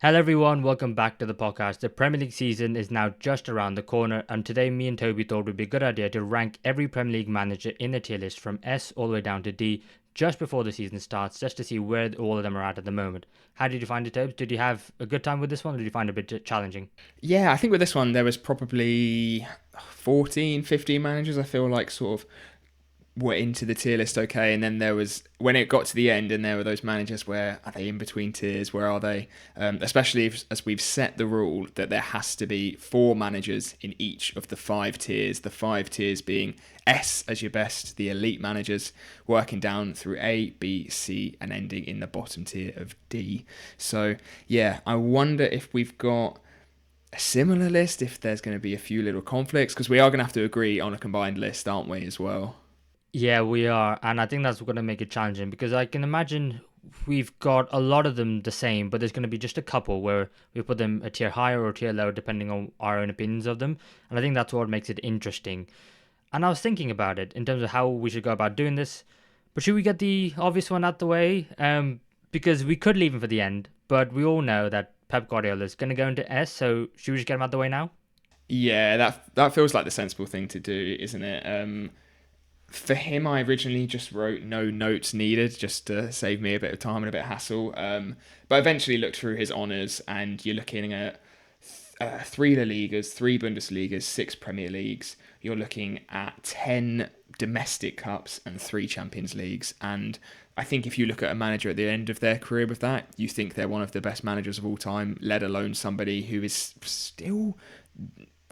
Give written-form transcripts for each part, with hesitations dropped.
Hello, everyone. Welcome back to the podcast. The Premier League season is now just around the corner, and today, me and Toby thought it would be a good idea to rank every Premier League manager in the tier list from S all the way down to D just before the season starts, just to see where all of them are at the moment. How did you find it, Tobes? Did you have a good time with this one, or did you find it a bit challenging? Yeah, I think with this one, there was probably 14, 15 managers I feel like sort of were into the tier list okay. And then there was, when it got to the end, and there were those managers where are they in between tiers? Where are they? Especially as we've set the rule that there has to be four managers in each of the five tiers. The five tiers being S as your best, the elite managers, working down through A, B, C, and ending in the bottom tier of D. So, yeah, I wonder if we've got a similar list, if there's going to be a few little conflicts, because we are going to have to agree on a combined list, aren't we, as well? Yeah, we are, and I think that's going to make it challenging because I can imagine we've got a lot of them the same, but there's going to be just a couple where we put them a tier higher or a tier lower depending on our own opinions of them, and I think that's what makes it interesting. And I was thinking about it in terms of how we should go about doing this, but should we get the obvious one out the way? Because we could leave him for the end, but we all know that Pep Guardiola is going to go into S, so should we just get him out the way now? Yeah, that feels like the sensible thing to do, isn't it? For him, I originally just wrote no notes needed, just to save me a bit of time and a bit of hassle. But eventually looked through his honours, and you're looking at three La Ligas, three Bundesligas, six Premier Leagues. You're looking at 10 domestic cups and three Champions Leagues. And I think if you look at a manager at the end of their career with that, you think they're one of the best managers of all time, let alone somebody who is still,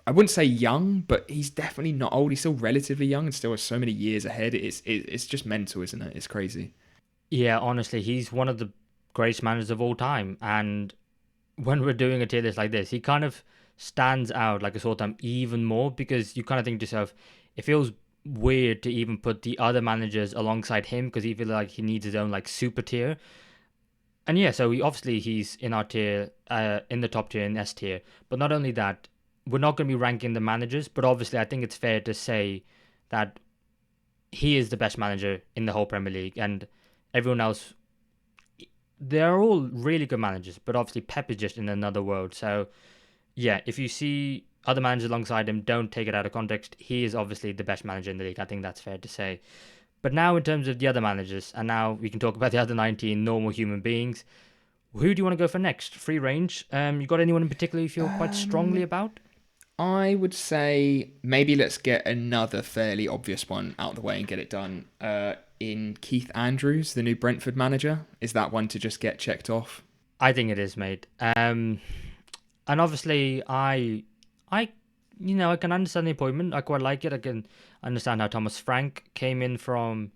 I wouldn't say young, but he's definitely not old. He's still relatively young and still has so many years ahead. It's just mental, isn't it? It's crazy. Yeah, honestly, he's one of the greatest managers of all time, and when we're doing a tier list like this, he kind of stands out like a sore thumb even more because you kind of think to yourself, it feels weird to even put the other managers alongside him because he feels like he needs his own like super tier. And yeah, so he's in our tier, in the top tier in S tier. But not only that, we're not going to be ranking the managers, but obviously I think it's fair to say that he is the best manager in the whole Premier League, and everyone else, they're all really good managers, but obviously Pep is just in another world. So yeah, if you see other managers alongside him, don't take it out of context. He is obviously the best manager in the league. I think that's fair to say. But now, in terms of the other managers, and now we can talk about the other 19 normal human beings. Who do you want to go for next? Free range. You got anyone in particular you feel quite strongly Um, about? I would say maybe let's get another fairly obvious one out of the way and get it done. In Keith Andrews, the new Brentford manager, is that one to just get checked off? I think it is, mate. And obviously, I, I can understand the appointment. I quite like it. I can understand how Thomas Frank came in from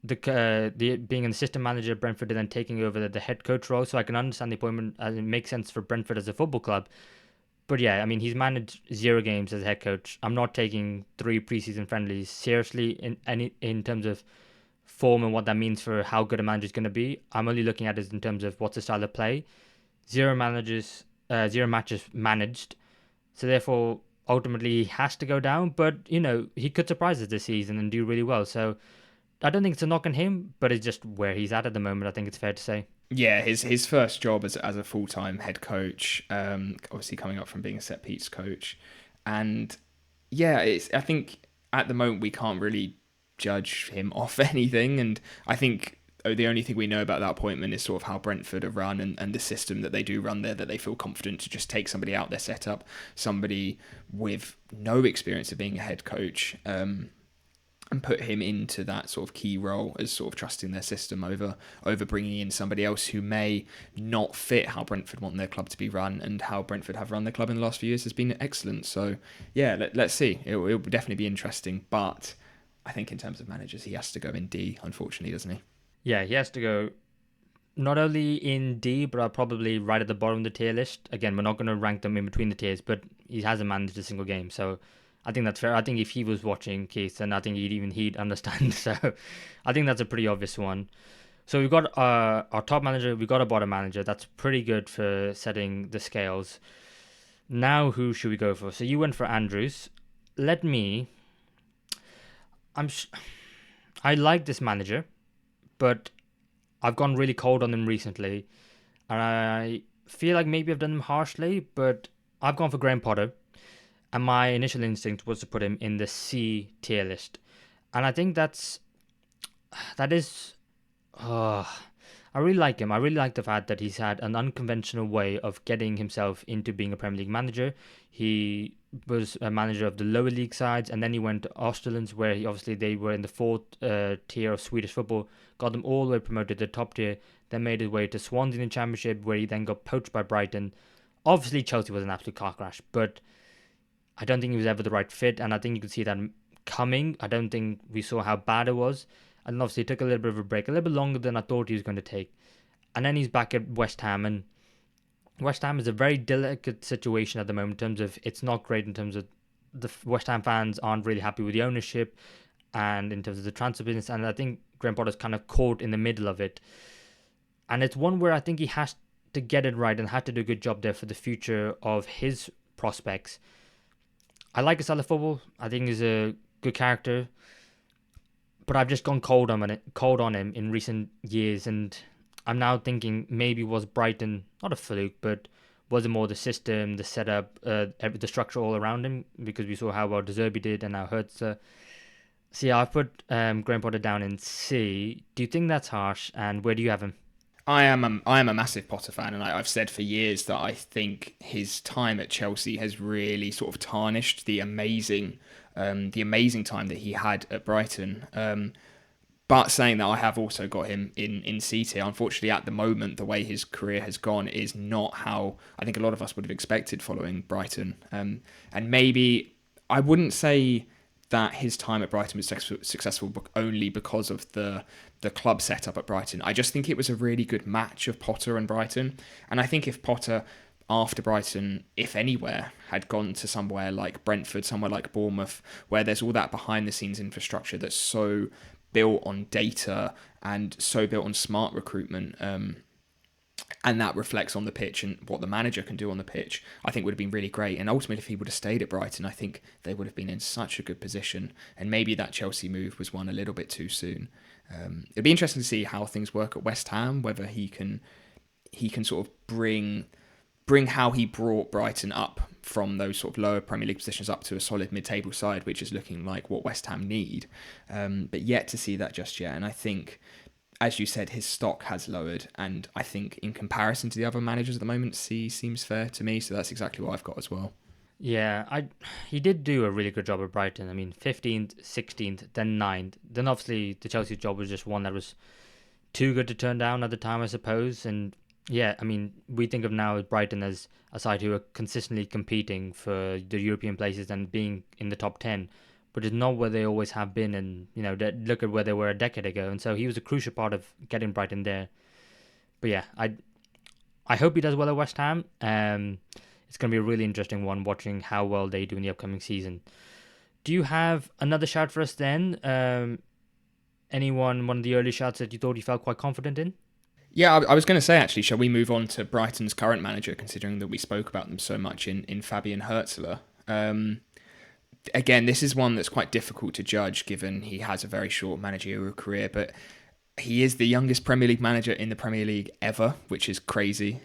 the being an assistant manager at Brentford and then taking over the head coach role. So I can understand the appointment as it makes sense for Brentford as a football club. But yeah, I mean, he's managed zero games as head coach. I'm not taking three preseason friendlies seriously in terms of form and what that means for how good a manager is going to be. I'm only looking at it in terms of what's the style of play. Zero matches managed. So therefore, ultimately, he has to go down. But he could surprise us this season and do really well. So I don't think it's a knock on him, but it's just where he's at the moment. I think it's fair to say. Yeah, his first job as a full time head coach, obviously coming up from being a set piece coach, and yeah, it's I think at the moment we can't really judge him off anything, and I think the only thing we know about that appointment is sort of how Brentford are run and the system that they do run there, that they feel confident to just take somebody out their setup, somebody with no experience of being a head coach. And put him into that sort of key role as sort of trusting their system over bringing in somebody else who may not fit how Brentford want their club to be run, and how Brentford have run their club in the last few years has been excellent. So yeah, let's see. It'll definitely be interesting, but I think in terms of managers, he has to go in D, unfortunately, doesn't he? Yeah, he has to go not only in D, but probably right at the bottom of the tier list. Again, we're not going to rank them in between the tiers, but he hasn't managed a single game. So I think that's fair. I think if he was watching Keith, then I think he'd understand. So I think that's a pretty obvious one. So we've got our top manager, we've got a bottom manager. That's pretty good for setting the scales. Now, who should we go for? So you went for Andrews. Let me. I'm. I like this manager, but I've gone really cold on him recently, and I feel like maybe I've done him harshly, but I've gone for Graham Potter, and my initial instinct was to put him in the C tier list, and I think that is. Uh, I really like him. I really like the fact that he's had an unconventional way of getting himself into being a Premier League manager. He was a manager of the lower league sides, and then he went to Österlunds, where obviously they were in the fourth tier of Swedish football, got them all the way promoted to the top tier, then made his way to Swansea in the Championship, where he then got poached by Brighton. Obviously, Chelsea was an absolute car crash, but I don't think he was ever the right fit, and I think you could see that coming. I don't think we saw how bad it was. And obviously, it took a little bit of a break, a little bit longer than I thought he was going to take. And then he's back at West Ham, and West Ham is a very delicate situation at the moment in terms of it's not great in terms of the West Ham fans aren't really happy with the ownership and in terms of the transfer business. And I think Graham Potter's kind of caught in the middle of it. And it's one where I think he has to get it right and had to do a good job there for the future of his prospects. I like his style of football. I think he's a good character. But I've just gone cold on him in recent years, and I'm now thinking maybe was Brighton not a fluke, but was it more the system, the setup, the structure all around him? Because we saw how well De Zerbi did and now Hertz. So yeah, I've put Graham Potter down in C. Do you think that's harsh? And where do you have him? I am a massive Potter fan, and I've said for years that I think his time at Chelsea has really sort of tarnished the amazing time that he had at Brighton. But saying that, I have also got him in C tier. Unfortunately, at the moment, the way his career has gone is not how I think a lot of us would have expected following Brighton. And maybe I wouldn't say that his time at Brighton was successful only because of the club setup at Brighton. I just think it was a really good match of Potter and Brighton. And I think if Potter, after Brighton, if anywhere, had gone to somewhere like Brentford, somewhere like Bournemouth, where there's all that behind-the-scenes infrastructure that's so built on data and so built on smart recruitment, and that reflects on the pitch and what the manager can do on the pitch, I think would have been really great. And ultimately, if he would have stayed at Brighton, I think they would have been in such a good position. And maybe that Chelsea move was one a little bit too soon. It'd be interesting to see how things work at West Ham, whether he can sort of bring how he brought Brighton up from those sort of lower Premier League positions up to a solid mid-table side, which is looking like what West Ham need. But yet to see that just yet. And I think, as you said, his stock has lowered. And I think in comparison to the other managers at the moment, C seems fair to me. So that's exactly what I've got as well. Yeah, he did do a really good job at Brighton. I mean, 15th, 16th, then 9th. Then obviously the Chelsea job was just one that was too good to turn down at the time, I suppose. And yeah, I mean, we think of now Brighton as a side who are consistently competing for the European places and being in the top 10, but it's not where they always have been. And, look at where they were a decade ago. And so he was a crucial part of getting Brighton there. But yeah, I hope he does well at West Ham. It's going to be a really interesting one watching how well they do in the upcoming season. Do you have another shout for us then? One of the early shouts that you thought you felt quite confident in? Yeah, I was going to say, actually, shall we move on to Brighton's current manager, considering that we spoke about them so much in Fabian Hürzeler? Again, this is one that's quite difficult to judge, given he has a very short managerial career, but he is the youngest Premier League manager in the Premier League ever, which is crazy.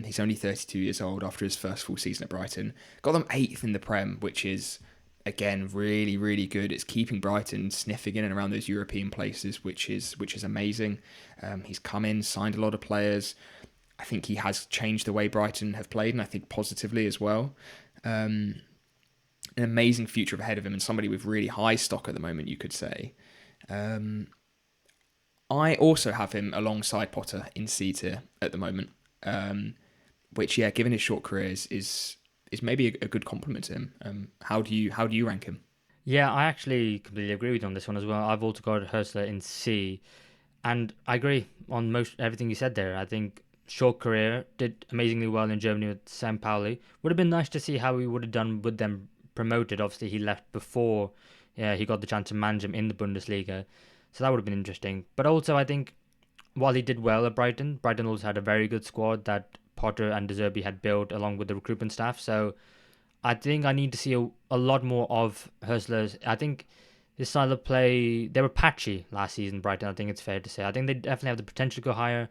He's only 32 years old after his first full season at Brighton. Got them 8th in the Prem, which is, again, really, really good. It's keeping Brighton sniffing in and around those European places, which is amazing. He's come in, signed a lot of players. I think he has changed the way Brighton have played, and I think positively as well. An amazing future ahead of him, and somebody with really high stock at the moment, you could say. I also have him alongside Potter in C tier at the moment, which, yeah, given his short career, is maybe a good compliment to him. How do you rank him? Yeah, I actually completely agree with you on this one as well. I've also got Hurstler in C, and I agree on most everything you said there. I think short career, did amazingly well in Germany with St. Pauli. Would have been nice to see how he would have done with them promoted. Obviously, he left before he got the chance to manage him in the Bundesliga, so that would have been interesting. But also, I think while he did well at Brighton, Brighton also had a very good squad that Potter and De Zerbi had built along with the recruitment staff. So I think I need to see a lot more of Hurstler's. I think his style of play, they were patchy last season, Brighton. I think it's fair to say. I think they definitely have the potential to go higher.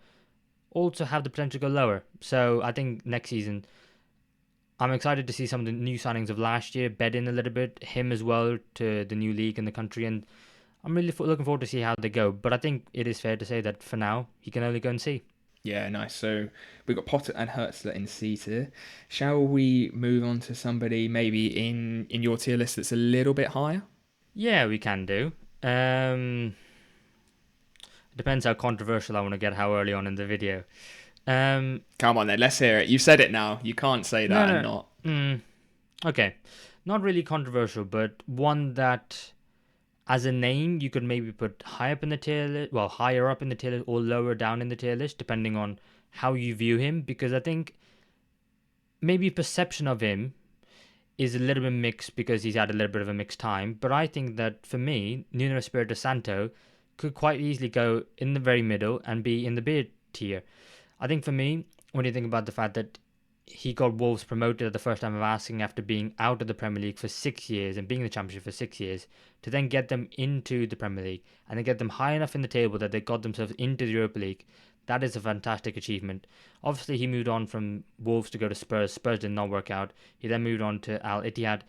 also have the potential to go lower. So I think next season, I'm excited to see some of the new signings of last year bed in a little bit, him as well to the new league in the country, and I'm really looking forward to see how they go. But I think it is fair to say that for now, he can only go and see. Yeah, nice. So we've got Potter and Hertzler in C tier. Shall we move on to somebody maybe in your tier list that's a little bit higher? Yeah, we can do. It depends how controversial I want to get how early on in the video. Um, Come on then, let's hear it. You said it now. You can't say no, that and no. not. Okay. Not really controversial, but one that, as a name, you could maybe put high up in the tier list, well, higher up in the tier list or lower down in the tier list, depending on how you view him. Because I think maybe perception of him is a little bit mixed because he's had a little bit of a mixed time. But I think that for me, Nuno Espirito Santo could quite easily go in the very middle and be in the B tier. I think for me, when you think about the fact that he got Wolves promoted at the first time of asking after being out of the Premier League for 6 years and being in the Championship for 6 years, to then get them into the Premier League and then get them high enough in the table that they got themselves into the Europa League, that is a fantastic achievement. Obviously, he moved on from Wolves to go to Spurs. Spurs did not work out. He then moved on to Al Ittihad.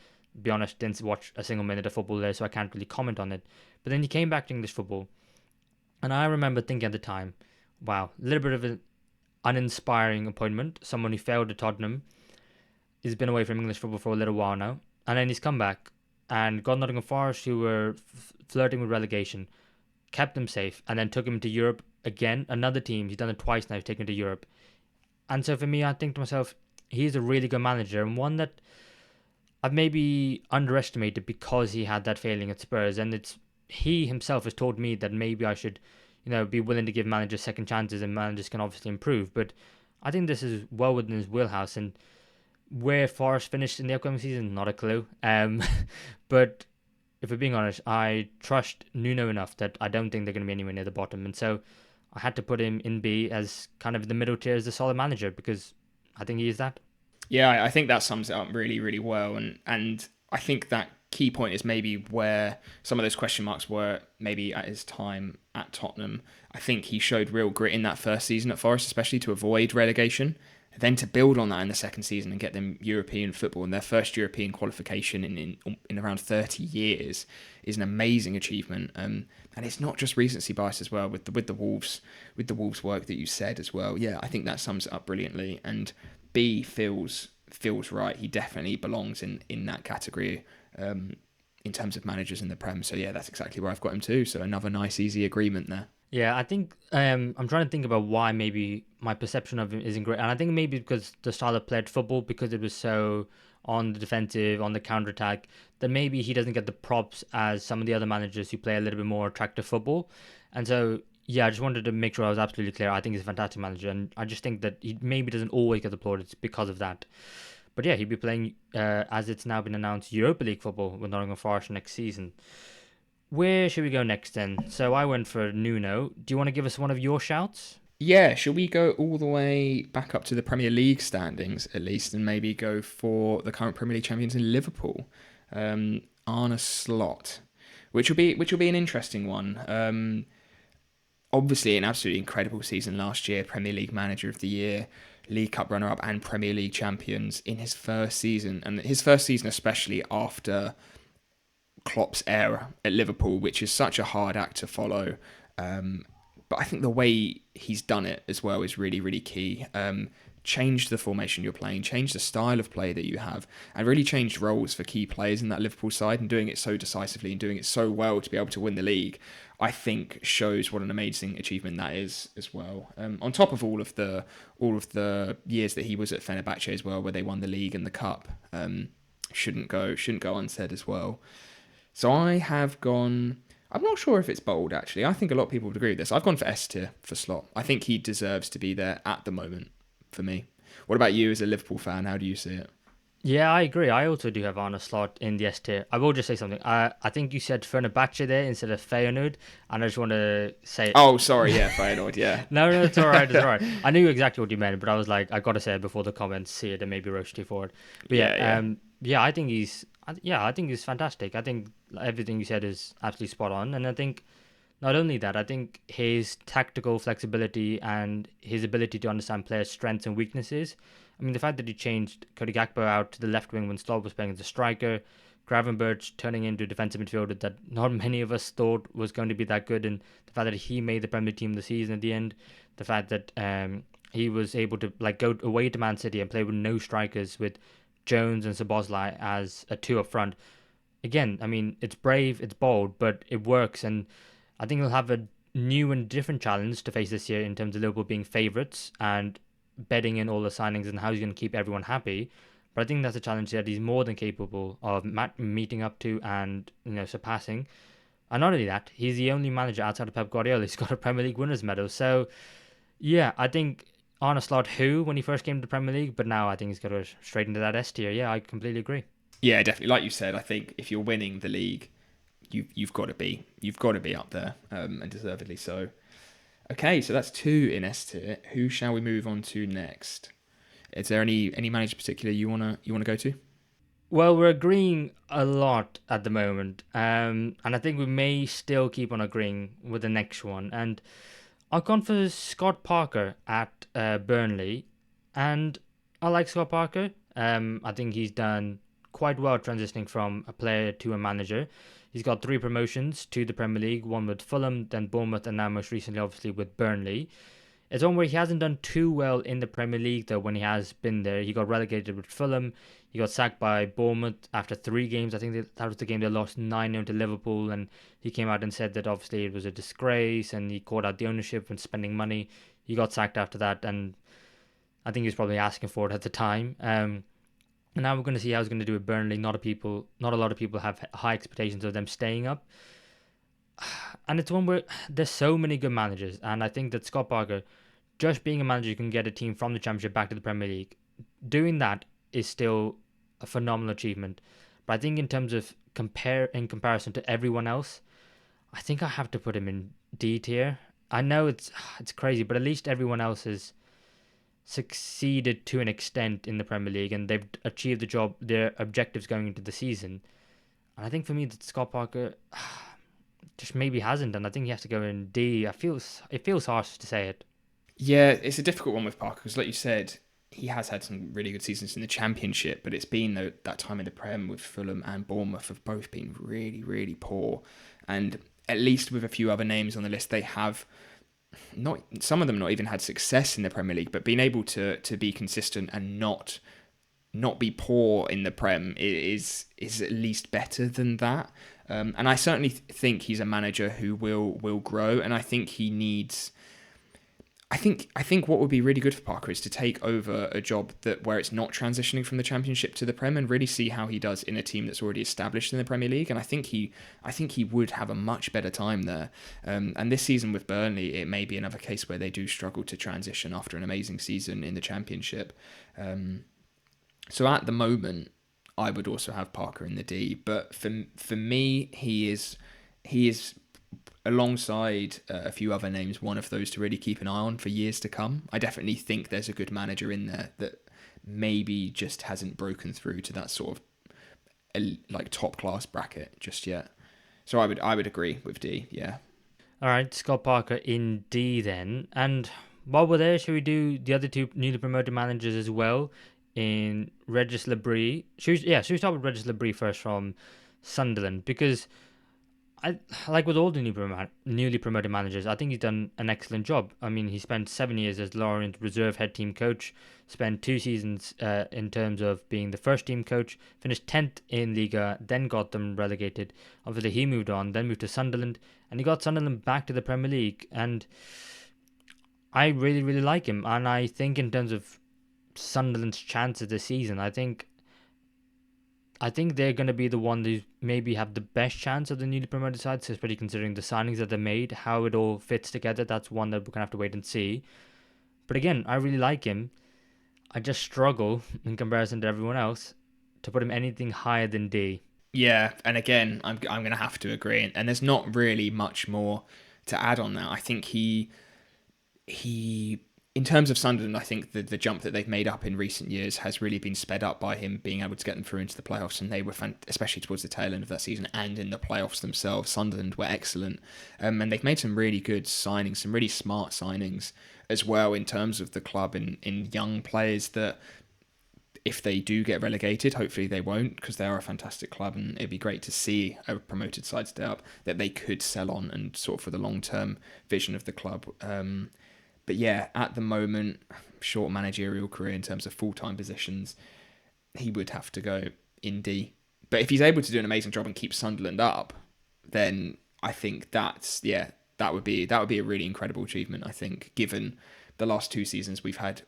Be honest, didn't watch a single minute of football there, so I can't really comment on it. But then he came back to English football, and I remember thinking at the time, wow, a little bit of an uninspiring appointment. Someone who failed at Tottenham, he's been away from English football for a little while now, and then he's come back and got Nottingham Forest, who were flirting with relegation, kept them safe, and then took him to Europe again. Another team, he's done it twice now, he's taken him to Europe. And so for me, I think to myself, he's a really good manager and one that I've maybe underestimated because he had that failing at Spurs. And it's he himself has told me that maybe I should, be willing to give managers second chances, and managers can obviously improve. But I think this is well within his wheelhouse. And where Forest finished in the upcoming season, not a clue. But if we're being honest, I trust Nuno enough that I don't think they're going to be anywhere near the bottom. And so I had to put him in B as kind of the middle tier as a solid manager because I think he is that. Yeah, I think that sums it up really, really well. And I think that key point is maybe where some of those question marks were maybe at his time at Tottenham. I think he showed real grit in that first season at Forest, especially to avoid relegation. Then to build on that in the second season and get them European football and their first European qualification in around 30 years is an amazing achievement. And it's not just recency bias as well with the Wolves work that you said as well. Yeah, I think that sums it up brilliantly. And B feels right. He definitely belongs in that category in terms of managers in the Prem. So yeah, that's exactly where I've got him too. So another nice easy agreement there. Yeah, I think I'm trying to think about why maybe my perception of him isn't great. And I think maybe because the style of played football, because it was so on the defensive, on the counter-attack, that maybe he doesn't get the props as some of the other managers who play a little bit more attractive football. And so, yeah, I just wanted to make sure I was absolutely clear. I think he's a fantastic manager. And I just think that he maybe doesn't always get the plaudits because of that. But yeah, he'll be playing, as it's now been announced, Europa League football with Nottingham Forest next season. Where should we go next then? So I went for Nuno. Do you want to give us one of your shouts? Yeah, shall we go all the way back up to the Premier League standings at least, and maybe go for the current Premier League champions in Liverpool, Arne Slot, which will be an interesting one. Obviously, an absolutely incredible season last year, Premier League Manager of the Year, League Cup runner-up, and Premier League champions in his first season, and his first season especially after Klopp's era at Liverpool, which is such a hard act to follow. But I think the way he's done it as well is really, really key. Changed the formation you're playing, changed the style of play that you have, and really changed roles for key players in that Liverpool side, and doing it so decisively and doing it so well to be able to win the league, I think shows what an amazing achievement that is as well. On top of all of the years that he was at Fenerbahce as well, where they won the league and the cup, shouldn't go unsaid as well. So I have gone. I'm not sure if it's bold, actually. I think a lot of people would agree with this. I've gone for S tier for Slot. I think he deserves to be there at the moment for me. What about you as a Liverpool fan? How do you see it? Yeah, I agree. I also do have Arne Slot in the S tier. I will just say something. I think you said Fenerbahce there instead of Feyenoord, and I just want to say... Oh, sorry, yeah, Feyenoord, yeah. No, it's all right, it's all right. I knew exactly what you meant, but I was like, I got to say it before the comments see it and maybe roast you for it. But yeah, I think he's fantastic. I think everything you said is absolutely spot on, and I think Not only that, I think his tactical flexibility and his ability to understand players' strengths and weaknesses. I mean, the fact that he changed Cody Gakpo out to the left wing when Stoll was playing as a striker, Gravenberch turning into a defensive midfielder that not many of us thought was going to be that good, and the fact that he made the Premier League team of the season at the end, the fact that he was able to like go away to Man City and play with no strikers with Jones and Szoboszlai as a two up front. Again, I mean, it's brave, it's bold, but it works, and I think he'll have a new and different challenge to face this year in terms of Liverpool being favourites and betting in all the signings and how he's going to keep everyone happy. But I think that's a challenge that he's more than capable of meeting up to and surpassing. And not only that, he's the only manager outside of Pep Guardiola who's got a Premier League winners medal. So yeah, I think on a slot who when he first came to the Premier League, but now I think he's got to straight into that S tier. Yeah, I completely agree. Yeah, definitely. Like you said, I think if you're winning the league, you've got to be up there, and deservedly so. Okay, so that's 2 in S tier. Who shall we move on to next? Is there any manager particular you wanna go to? Well, we're agreeing a lot at the moment, and I think we may still keep on agreeing with the next one. And I've gone for Scott Parker at Burnley, and I like Scott Parker. I think he's done quite well transitioning from a player to a manager. He's got 3 promotions to the Premier League, one with Fulham, then Bournemouth, and now most recently, obviously, with Burnley. It's one where he hasn't done too well in the Premier League, though, when he has been there. He got relegated with Fulham. He got sacked by Bournemouth after 3 games. I think that was the game they lost 9-0 to Liverpool. And he came out and said that obviously it was a disgrace and he caught out the ownership when spending money. He got sacked after that. And I think he was probably asking for it at the time. And now we're going to see how he's going to do with Burnley. Not a lot of people have high expectations of them staying up. And it's one where there's so many good managers, and I think that Scott Parker, just being a manager, can get a team from the Championship back to the Premier League. Doing that is still a phenomenal achievement. But I think in terms of in comparison to everyone else, I think I have to put him in D tier. I know it's crazy, but at least everyone else has succeeded to an extent in the Premier League, and they've achieved their objectives going into the season. And I think for me that Scott Parker just maybe hasn't, and I think he has to go in D. It feels harsh to say it. Yeah, it's a difficult one with Parker because, like you said, he has had some really good seasons in the Championship, but it's been that time in the Prem with Fulham and Bournemouth have both been really, really poor. And at least with a few other names on the list, they have not, some of them not even had success in the Premier League, but being able to be consistent and not be poor in the Prem is at least better than that. And I certainly think he's a manager who will grow, and I think he needs. I think what would be really good for Parker is to take over a job where it's not transitioning from the Championship to the Prem and really see how he does in a team that's already established in the Premier League. And I think he would have a much better time there. And this season with Burnley, it may be another case where they do struggle to transition after an amazing season in the Championship. So at the moment, I would also have Parker in the D. But for me, he is alongside a few other names, one of those to really keep an eye on for years to come. I definitely think there's a good manager in there that maybe just hasn't broken through to that sort of like top class bracket just yet. So I would agree with D. Yeah. All right, Scott Parker in D then. And while we're there, should we do the other 2 newly promoted managers as well? In Regis Labrie. Should we start with Regis Labrie first from Sunderland? Because I like with all the newly promoted managers, I think he's done an excellent job. I mean, he spent 7 years as Lorient reserve head team coach, spent 2 seasons in terms of being the first team coach, finished 10th in Liga, then got them relegated. Obviously, he moved on, then moved to Sunderland, and he got Sunderland back to the Premier League. And I really, really like him. And I think in terms of Sunderland's chances this season, I think they're going to be the one that maybe have the best chance of the newly promoted side, especially considering the signings that they made, how it all fits together. That's one that we're going to have to wait and see. But again, I really like him. I just struggle, in comparison to everyone else, to put him anything higher than D. Yeah, and again, I'm going to have to agree. And there's not really much more to add on that. I think he in terms of Sunderland, I think the jump that they've made up in recent years has really been sped up by him being able to get them through into the playoffs, and they were, especially towards the tail end of that season and in the playoffs themselves, Sunderland were excellent. And they've made some really good signings, some really smart signings as well in terms of the club in young players that, if they do get relegated, hopefully they won't, because they are a fantastic club, and it'd be great to see a promoted side stay up that they could sell on and sort of for the long-term vision of the club. But yeah, at the moment, short managerial career in terms of full-time positions, he would have to go in D. But if he's able to do an amazing job and keep Sunderland up, then I think that would be a really incredible achievement, I think, given the last 2 seasons we've had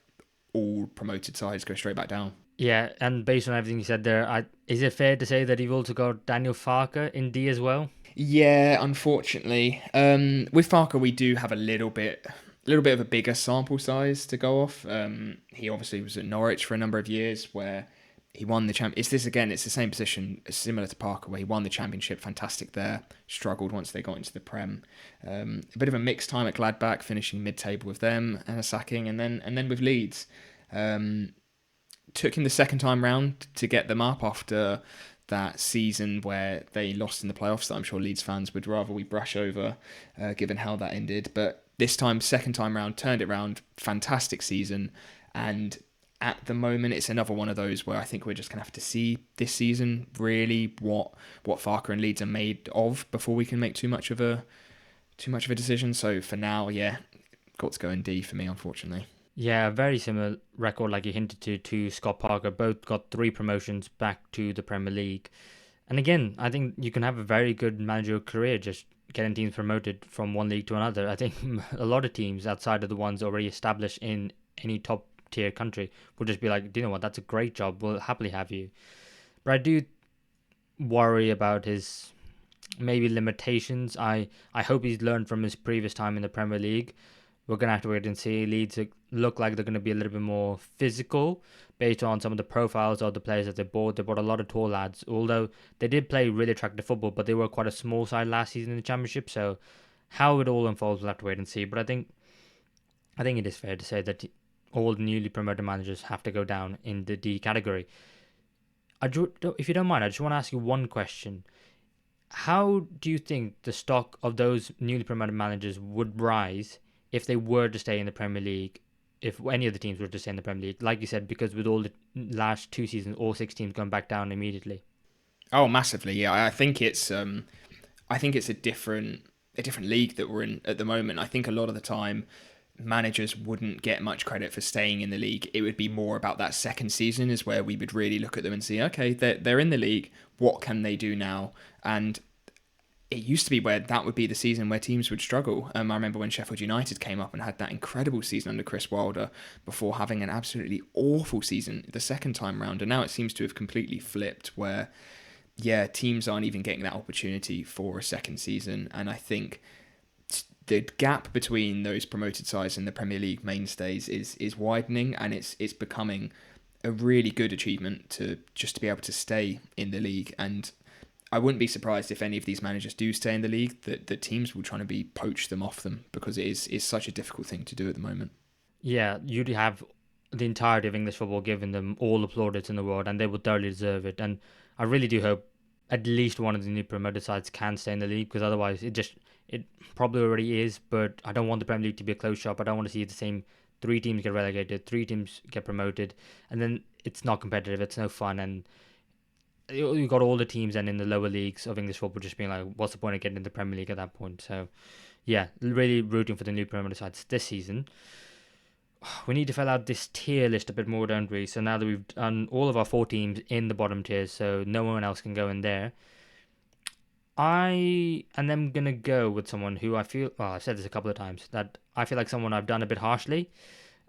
all promoted sides go straight back down. Yeah, and based on everything you said there, is it fair to say that you've also got Daniel Farke in D as well? Yeah, unfortunately. With Farke, we do have a little bit of a bigger sample size to go off. He obviously was at Norwich for a number of years where he won the champ. It's the same position, similar to Parker, where he won the championship, fantastic there, struggled once they got into the Prem. A bit of a mixed time at Gladbach, finishing mid-table with them and a sacking, and then with Leeds. Took him the second time round to get them up after that season where they lost in the playoffs that I'm sure Leeds fans would rather we brush over, given how that ended. But this time, second time round, turned it round, fantastic season. And at the moment, it's another one of those where I think we're just going to have to see this season really what Farke and Leeds are made of before we can make too much of a decision. So for now, yeah, got to go in D for me, unfortunately. Yeah, very similar record, like you hinted to Scott Parker. Both got 3 promotions back to the Premier League. And again, I think you can have a very good managerial career just getting teams promoted from one league to another. I think a lot of teams outside of the ones already established in any top tier country will just be like, do you know what, that's a great job, we'll happily have you. But I do worry about his maybe limitations. I hope he's learned from his previous time in the Premier League. We're going to have to wait and see. Leeds look like they're going to be a little bit more physical based on some of the profiles of the players that they bought. They bought a lot of tall lads, although they did play really attractive football, but they were quite a small side last season in the Championship. So how it all unfolds, we'll have to wait and see. But I think it is fair to say that all the newly promoted managers have to go down in the D category. If you don't mind, I just want to ask you one question. How do you think the stock of those newly promoted managers would rise if they were to stay in the Premier League, if any of the teams were to stay in the Premier League, like you said, because with all the last 2 seasons, all 6 teams going back down immediately? Oh, massively, yeah. I think it's a different league that we're in at the moment. I think a lot of the time, managers wouldn't get much credit for staying in the league. It would be more about that second season is where we would really look at them and see, okay, they're in the league. What can they do now? And it used to be where that would be the season where teams would struggle. I remember when Sheffield United came up and had that incredible season under Chris Wilder before having an absolutely awful season the second time round. And now it seems to have completely flipped where, yeah, teams aren't even getting that opportunity for a second season. And I think the gap between those promoted sides and the Premier League mainstays is widening, and it's becoming a really good achievement to be able to stay in the league. And I wouldn't be surprised if any of these managers do stay in the league, that the teams will try to poach them off them, because it is such a difficult thing to do at the moment. Yeah, you'd have the entirety of English football giving them all the plaudits in the world, and they would thoroughly deserve it. And I really do hope at least one of the new promoted sides can stay in the league, because otherwise it probably already is. But I don't want the Premier League to be a closed shop. I don't want to see the same 3 teams get relegated, 3 teams get promoted, and then it's not competitive, it's no fun. And you got all the teams then in the lower leagues of English football just being like, what's the point of getting in the Premier League at that point? So yeah, really rooting for the new promoted sides this season. We need to fill out this tier list a bit more, don't we? So now that we've done all of our 4 teams in the bottom tiers, so no one else can go in there, I am then going to go with someone who I feel, well, I've said this a couple of times, that I feel like someone I've done a bit harshly,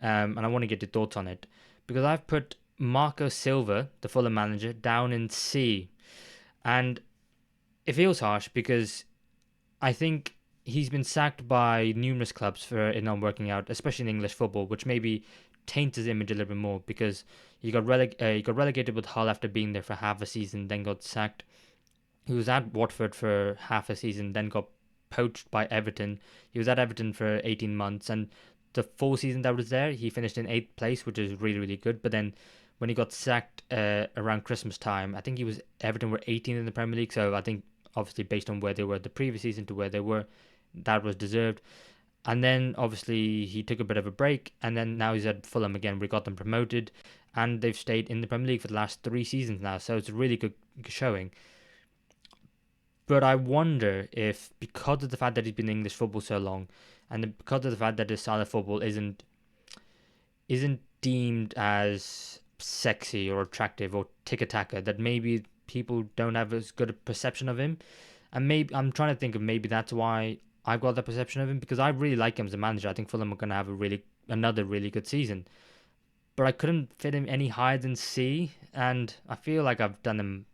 and I want to get your thoughts on it, because I've put Marco Silva, the Fulham manager, down in C. And it feels harsh because I think he's been sacked by numerous clubs for it not working out, especially in English football, which maybe taints his image a little bit more, because he got relegated with Hull after being there for half a season, then got sacked. He was at Watford for half a season, then got poached by Everton. He was at Everton for 18 months, and the full season that was there, he finished in 8th place, which is really, really good. But then when he got sacked around Christmas time, I think Everton were 18th in the Premier League. So I think obviously based on where they were the previous season to where they were, that was deserved. And then obviously he took a bit of a break, and then now he's at Fulham again. We got them promoted, and they've stayed in the Premier League for the last 3 seasons now. So it's a really good showing. But I wonder if, because of the fact that he's been in English football so long, and because of the fact that his style of football isn't deemed as sexy or attractive or tiki-taka, that maybe people don't have as good a perception of him. And maybe I'm trying to think of maybe that's why I've got that perception of him, because I really like him as a manager. I think Fulham are going to have another really good season. But I couldn't fit him any higher than C, and I feel like I've done him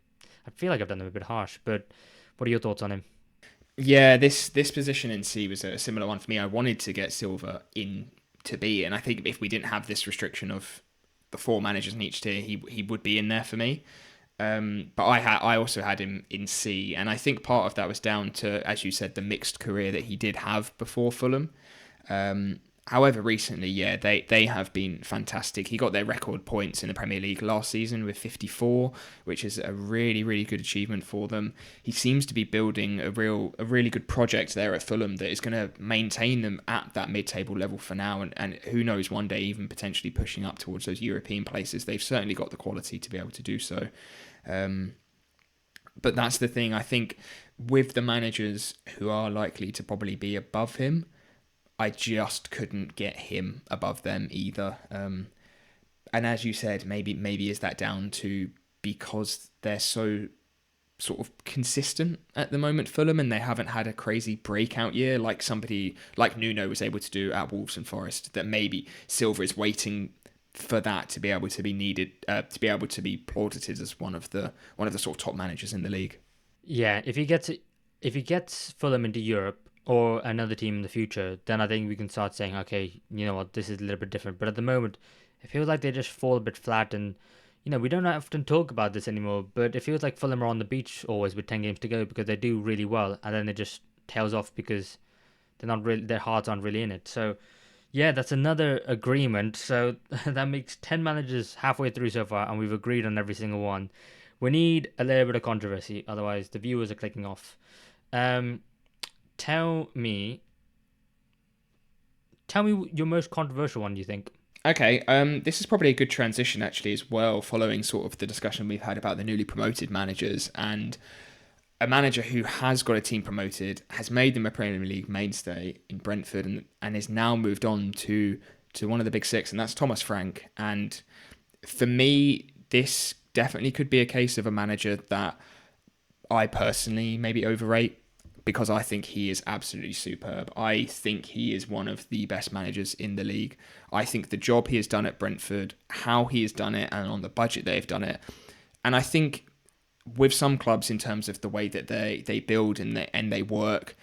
a bit harsh. But what are your thoughts on him? Yeah, this position in C was a similar one for me. I wanted to get Silva in to B, and I think if we didn't have this restriction of the 4 managers in each tier, he would be in there for me. But I also had him in C, and I think part of that was down to, as you said, the mixed career that he did have before Fulham. However, recently, yeah, they have been fantastic. He got their record points in the Premier League last season with 54, which is a really, really good achievement for them. He seems to be building a really good project there at Fulham that is going to maintain them at that mid-table level for now, and who knows, one day even potentially pushing up towards those European places. They've certainly got the quality to be able to do so. But that's the thing, I think, with the managers who are likely to probably be above him, I just couldn't get him above them either. And as you said, maybe is that down to because they're so sort of consistent at the moment, Fulham, and they haven't had a crazy breakout year like somebody like Nuno was able to do at Wolves and Forest, that maybe Silva is waiting for that to be able to be needed, to be able to be plausited as one of the sort of top managers in the league. Yeah, if he gets Fulham into Europe or another team in the future, then I think we can start saying, okay, you know what, this is a little bit different. But at the moment, it feels like they just fall a bit flat, and we don't often talk about this anymore, but it feels like Fulham are on the beach always with 10 games to go because they do really well, and then it just tails off because their hearts aren't really in it. So yeah, that's another agreement. So that makes 10 managers halfway through so far, and we've agreed on every single one. We need a little bit of controversy, otherwise the viewers are clicking off. Tell me your most controversial one, do you think? Okay, this is probably a good transition actually as well, following sort of the discussion we've had about the newly promoted managers, and a manager who has got a team promoted, has made them a Premier League mainstay in Brentford, and is now moved on to one of the big 6, and that's Thomas Frank. And for me, this definitely could be a case of a manager that I personally maybe overrate, because I think he is absolutely superb. I think he is one of the best managers in the league. I think the job he has done at Brentford, how he has done it, and on the budget they've done it. And I think with some clubs, in terms of the way that they build and they work,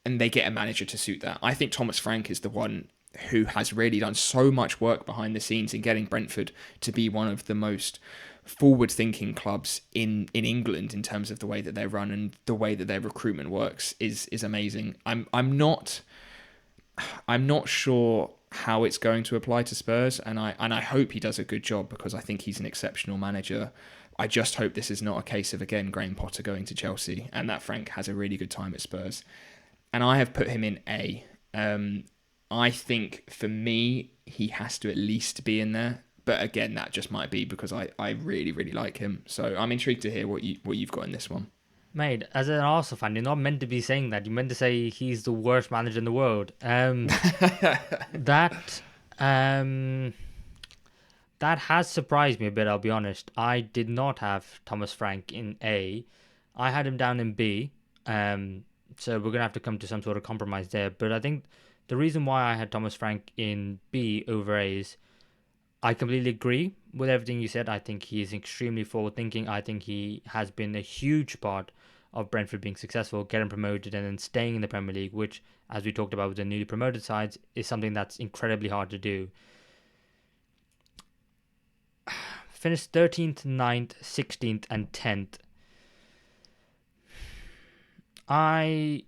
and they get a manager to suit that. I think Thomas Frank is the one who has really done so much work behind the scenes in getting Brentford to be one of the most forward-thinking clubs in England in terms of the way that they run and the way that their recruitment works is amazing. I'm not sure how it's going to apply to Spurs, and I hope he does a good job, because I think he's an exceptional manager. I just hope this is not a case of, again, Graham Potter going to Chelsea and that Frank has a really good time at Spurs. And I have put him in A. I think for me, he has to at least be in there. But again, that just might be because I really, really like him. So I'm intrigued to hear what you've got in this one. Mate, as an Arsenal fan, you're not meant to be saying that. You're meant to say he's the worst manager in the world. That that has surprised me a bit, I'll be honest. I did not have Thomas Frank in A. I had him down in B. So we're going to have to come to some sort of compromise there. But I think the reason why I had Thomas Frank in B over A is I completely agree with everything you said. I think he is extremely forward-thinking. I think he has been a huge part of Brentford being successful, getting promoted, and then staying in the Premier League, which, as we talked about with the newly promoted sides, is something that's incredibly hard to do. Finished 13th, 9th, 16th, and 10th. Why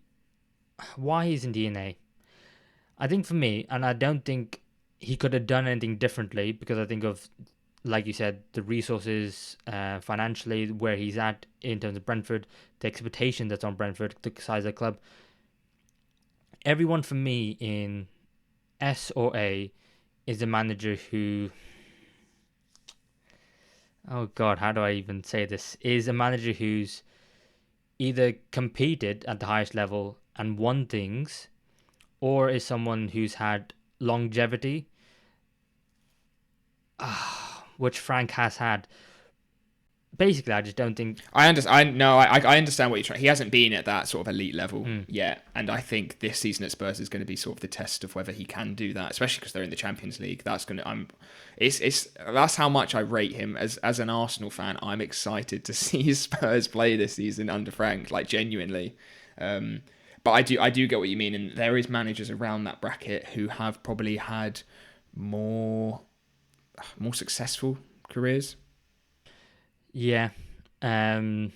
isn't he in A? I think for me, and I don't think he could have done anything differently because I think of, like you said, the resources financially, where he's at in terms of Brentford, the expectation that's on Brentford, the size of the club. Everyone for me in S or A is a manager who, oh God, how do I even say this? Is a manager who's either competed at the highest level and won things, or is someone who's had longevity, which Frank has had. Basically, I just don't think. I understand. I understand what you're trying. He hasn't been at that sort of elite level Mm, yet, and I think this season at Spurs is going to be sort of the test of whether he can do that, especially because they're in the Champions League. That's going to. That's how much I rate him as an Arsenal fan. I'm excited to see Spurs play this season under Frank, like genuinely. But I do get what you mean, and there is managers around that bracket who have probably had more successful careers. yeah. I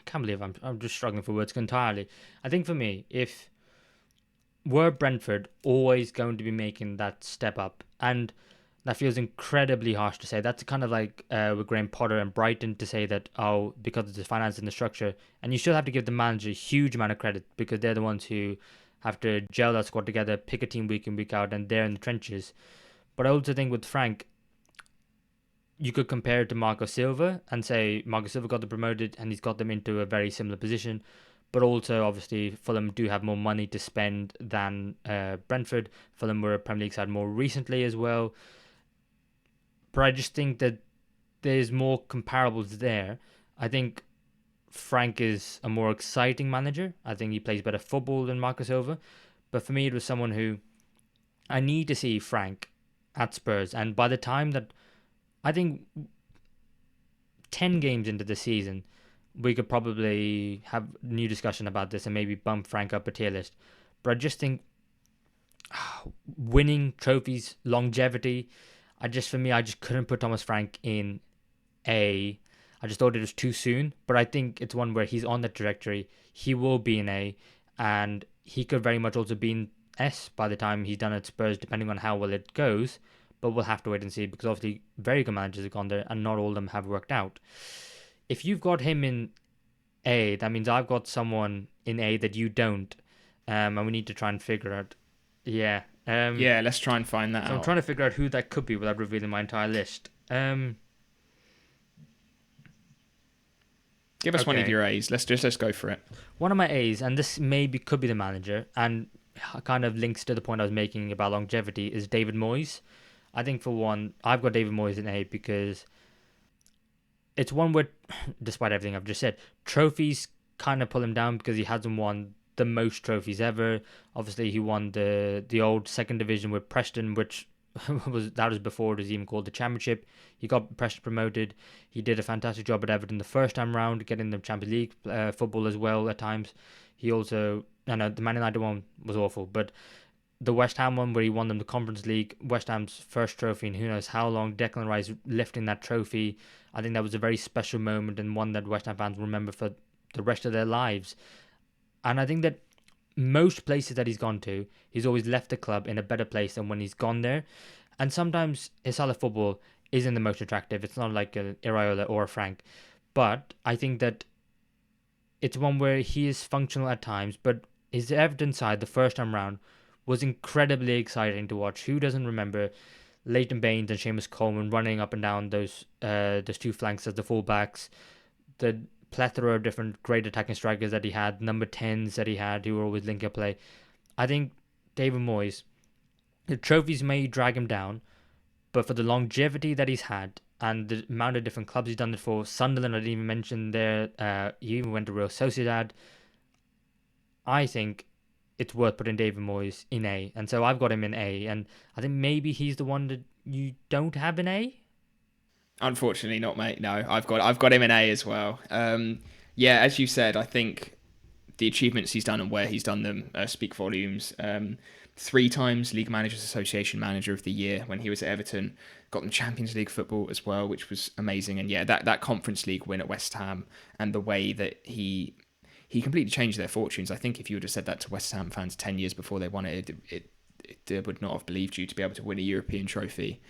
can't believe I'm just struggling for words entirely. I think for me, if were Brentford always going to be making that step up, and that feels incredibly harsh to say. That's kind of like with Graham Potter and Brighton to say that, oh, because of the finance and the structure. And you still have to give the manager a huge amount of credit because they're the ones who have to gel that squad together, pick a team week in, week out, and they're in the trenches. But I also think with Frank, you could compare it to Marco Silva and say Marco Silva got them promoted and he's got them into a very similar position. But also, obviously, Fulham do have more money to spend than Brentford. Fulham were a Premier League side more recently as well. But I just think that there's more comparables there. I think Frank is a more exciting manager. I think he plays better football than Marco Silva. But for me, it was someone who I need to see Frank at Spurs. And by the time that I think 10 games into the season, we could probably have a new discussion about this and maybe bump Frank up a tier list. But I just think winning trophies, longevity, for me, I just couldn't put Thomas Frank in A. I just thought it was too soon. But I think it's one where he's on the trajectory. He will be in A. And he could very much also be in S by the time he's done at Spurs, depending on how well it goes. But we'll have to wait and see because obviously very good managers have gone there and not all of them have worked out. If you've got him in A, that means I've got someone in A that you don't. And we need to try and figure out. Yeah. Yeah, let's try and find that So out. I'm trying to figure out who that could be without revealing my entire list. Give us one of Okay. your A's. Let's go for it. One of my A's, and this maybe could be the manager, and kind of links to the point I was making about longevity, is David Moyes. I think for one, I've got David Moyes in A because it's one where, despite everything I've just said, trophies kind of pull him down because he hasn't won the most trophies ever. Obviously, he won the old second division with Preston, which was before it was even called the Championship. He got Preston promoted. He did a fantastic job at Everton the first time round, getting them Champions League football as well at times. He also, I know the Man United one was awful, but the West Ham one where he won them the Conference League, West Ham's first trophy in who knows how long, Declan Rice lifting that trophy. I think that was a very special moment and one that West Ham fans will remember for the rest of their lives. And I think that most places that he's gone to, he's always left the club in a better place than when he's gone there. And sometimes his style of football isn't the most attractive. It's not like an Iraola or a Frank. But I think that it's one where he is functional at times. But his Everton side, the first time round, was incredibly exciting to watch. Who doesn't remember Leighton Baines and Seamus Coleman running up and down those two flanks as the fullbacks? The plethora of different great attacking strikers that he had, number 10s that he had, who were always linking up play. I think David Moyes, the trophies may drag him down, but for the longevity that he's had and the amount of different clubs he's done it for, Sunderland, I didn't even mention there, he even went to Real Sociedad. I think it's worth putting David Moyes in A, and so I've got him in A, and I think maybe he's the one that you don't have in A. Unfortunately, not, mate. No, I've got him in A as well. Yeah, as you said, I think the achievements he's done and where he's done them speak volumes. 3 times League Managers Association Manager of the Year when he was at Everton, got them Champions League football as well, which was amazing. And yeah, that Conference League win at West Ham and the way that he completely changed their fortunes. I think if you would have said that to West Ham fans 10 years before they won it, they would not have believed you to be able to win a European trophy.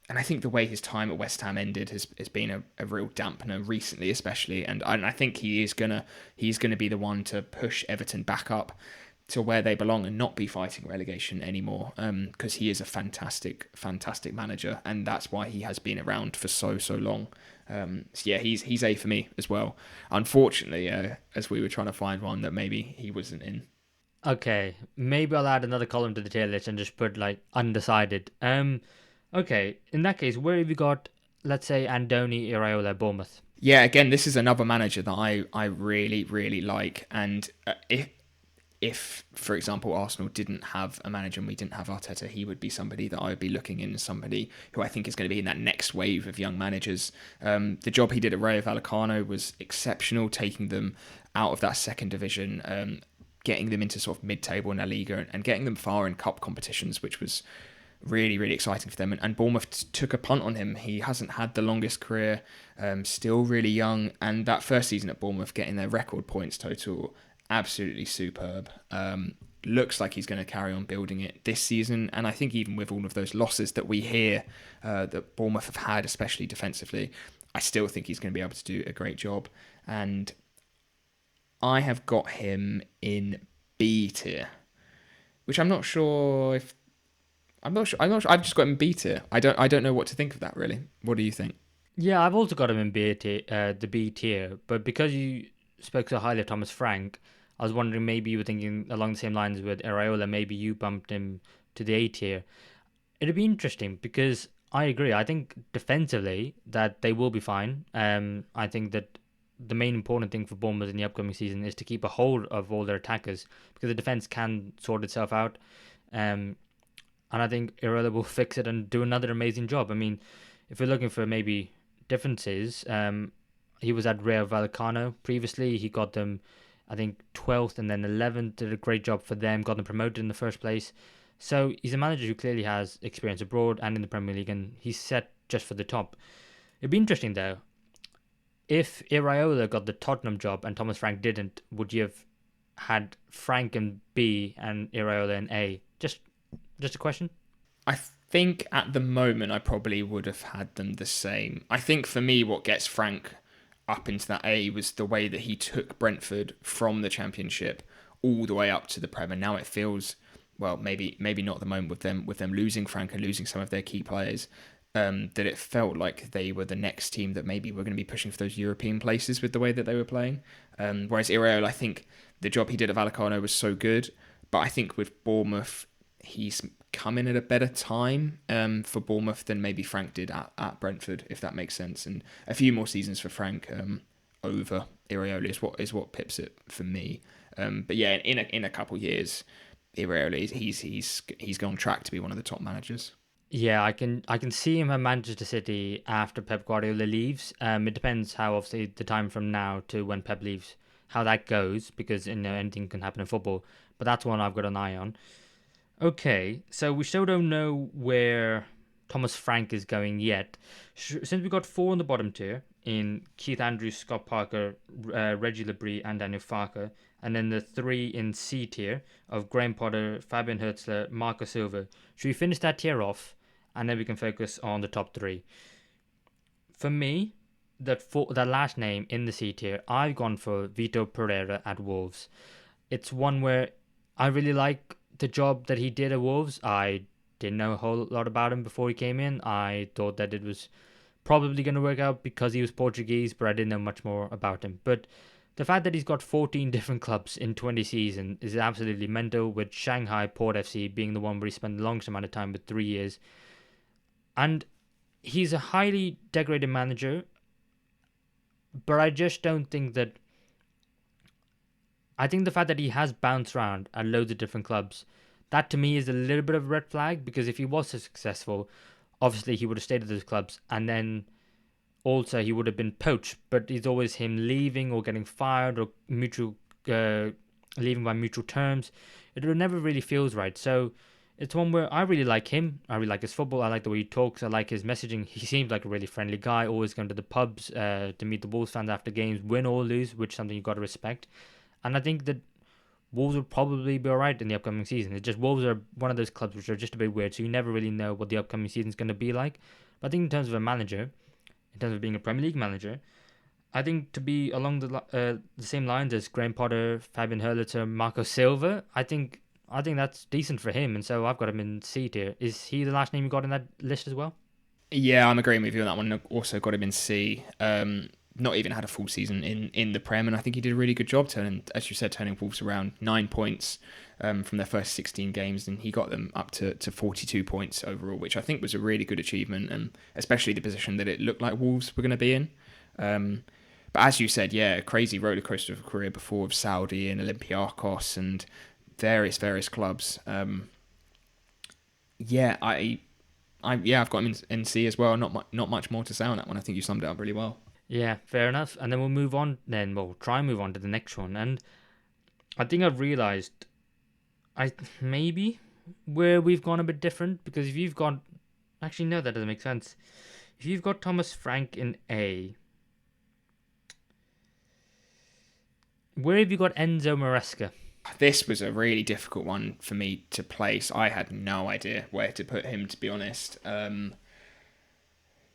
And I think the way his time at West Ham ended has been a real dampener recently, especially. And I think he's gonna be the one to push Everton back up to where they belong and not be fighting relegation anymore. Because he is a fantastic manager, and that's why he has been around for so long. So yeah, he's A for me as well. Unfortunately, as we were trying to find one that maybe he wasn't in. Okay, maybe I'll add another column to the tier list and just put like undecided. Okay, in that case, where have you got, let's say, Andoni Iraola, Bournemouth? Yeah, again, this is another manager that I really like. And if, for example, Arsenal didn't have a manager and we didn't have Arteta, he would be somebody that I would be looking in as somebody who I think is going to be in that next wave of young managers. The job he did at Rayo Vallecano was exceptional, taking them out of that second division, getting them into sort of mid-table in La Liga and getting them far in cup competitions, which was really exciting for them. And Bournemouth took a punt on him. He hasn't had the longest career, still really young. And that first season at Bournemouth, getting their record points total, absolutely superb. Looks like he's going to carry on building it this season. And I think even with all of those losses that we hear that Bournemouth have had, especially defensively, I still think he's going to be able to do a great job. And I have got him in B tier, which I'm not sure if I'm not sure. I've just got him in B tier. I don't know what to think of that really. What do you think? Yeah, I've also got him in B tier, the B tier. But because you spoke so highly of Thomas Frank, I was wondering maybe you were thinking along the same lines with Iraola. Maybe you bumped him to the A tier. It'd be interesting because I agree. I think defensively that they will be fine. I think that the main important thing for Bournemouth in the upcoming season is to keep a hold of all their attackers because the defence can sort itself out. And I think Iraola will fix it and do another amazing job. I mean, if we're looking for maybe differences, he was at Rayo Vallecano previously. He got them, I think, 12th and then 11th. Did a great job for them. Got them promoted in the first place. So he's a manager who clearly has experience abroad and in the Premier League, and he's set just for the top. It'd be interesting though. If Iraola got the Tottenham job and Thomas Frank didn't, would you have had Frank in B and Iraola in A? Just a question. I think at the moment I probably would have had them the same. I think for me what gets Frank up into that A was the way that he took Brentford from the Championship all the way up to the Prem. And now it feels, well, maybe not at the moment with them losing Frank and losing some of their key players, that it felt like they were the next team that maybe were going to be pushing for those European places with the way that they were playing. Whereas Iraola, I think the job he did at Vallecano was so good, but I think with Bournemouth, he's come in at a better time for Bournemouth than maybe Frank did at Brentford, if that makes sense. And a few more seasons for Frank over Iraola is what pips it for me. But yeah, in a couple of years, Iraola he's on track to be one of the top managers. Yeah, I can see him at Manchester City after Pep Guardiola leaves. It depends how obviously the time from now to when Pep leaves, how that goes, because anything can happen in football. But that's one I've got an eye on. Okay, so we still don't know where Thomas Frank is going yet. Since we got 4 on the bottom tier in Keith Andrews, Scott Parker, Reggie Labrie, and Daniel Farker, and then the 3 in C tier of Graham Potter, Fabian Hertzler, Marco Silva. Should we finish that tier off, and then we can focus on the top 3? For me, that last name in the C tier, I've gone for Vitor Pereira at Wolves. It's one where I really like the job that he did at Wolves. I didn't know a whole lot about him before he came in. I thought that it was probably going to work out because he was Portuguese, but I didn't know much more about him. But the fact that he's got 14 different clubs in 20 seasons is absolutely mental, with Shanghai Port FC being the one where he spent the longest amount of time with 3 years. And he's a highly decorated manager, but I just don't think that... I think the fact that he has bounced around at loads of different clubs, that to me is a little bit of a red flag, because if he was so successful, obviously he would have stayed at those clubs, and then also he would have been poached. But it's always him leaving or getting fired or leaving by mutual terms. It never really feels right. So it's one where I really like him. I really like his football. I like the way he talks. I like his messaging. He seems like a really friendly guy, always going to the pubs to meet the Wolves fans after games, win or lose, which is something you've got to respect. And I think that Wolves will probably be alright in the upcoming season. It's just Wolves are one of those clubs which are just a bit weird, so you never really know what the upcoming season is going to be like. But I think in terms of a manager, in terms of being a Premier League manager, I think to be along the same lines as Graham Potter, Fabian Hurliter, Marco Silva, I think that's decent for him, and so I've got him in C tier. Is he the last name you got in that list as well? Yeah, I'm agreeing with you on that one. I've also got him in C. Not even had a full season in the Prem, and I think he did a really good job turning, as you said, turning Wolves around. 9 points from their first 16 games, and he got them up to 42 points overall, which I think was a really good achievement, and especially the position that it looked like Wolves were going to be in. But as you said, yeah, crazy rollercoaster of a career before with Saudi and Olympiacos and various clubs. Yeah, I've got him in C as well. Not much more to say on that one. I think you summed it up really well. Yeah, fair enough. And then we'll move on. Then we'll try and move on to the next one. And I think I've realised, I maybe where we've gone a bit different, because if you've got, actually no, that doesn't make sense. If you've got Thomas Frank in A, where have you got Enzo Maresca? This was a really difficult one for me to place. I had no idea where to put him, to be honest.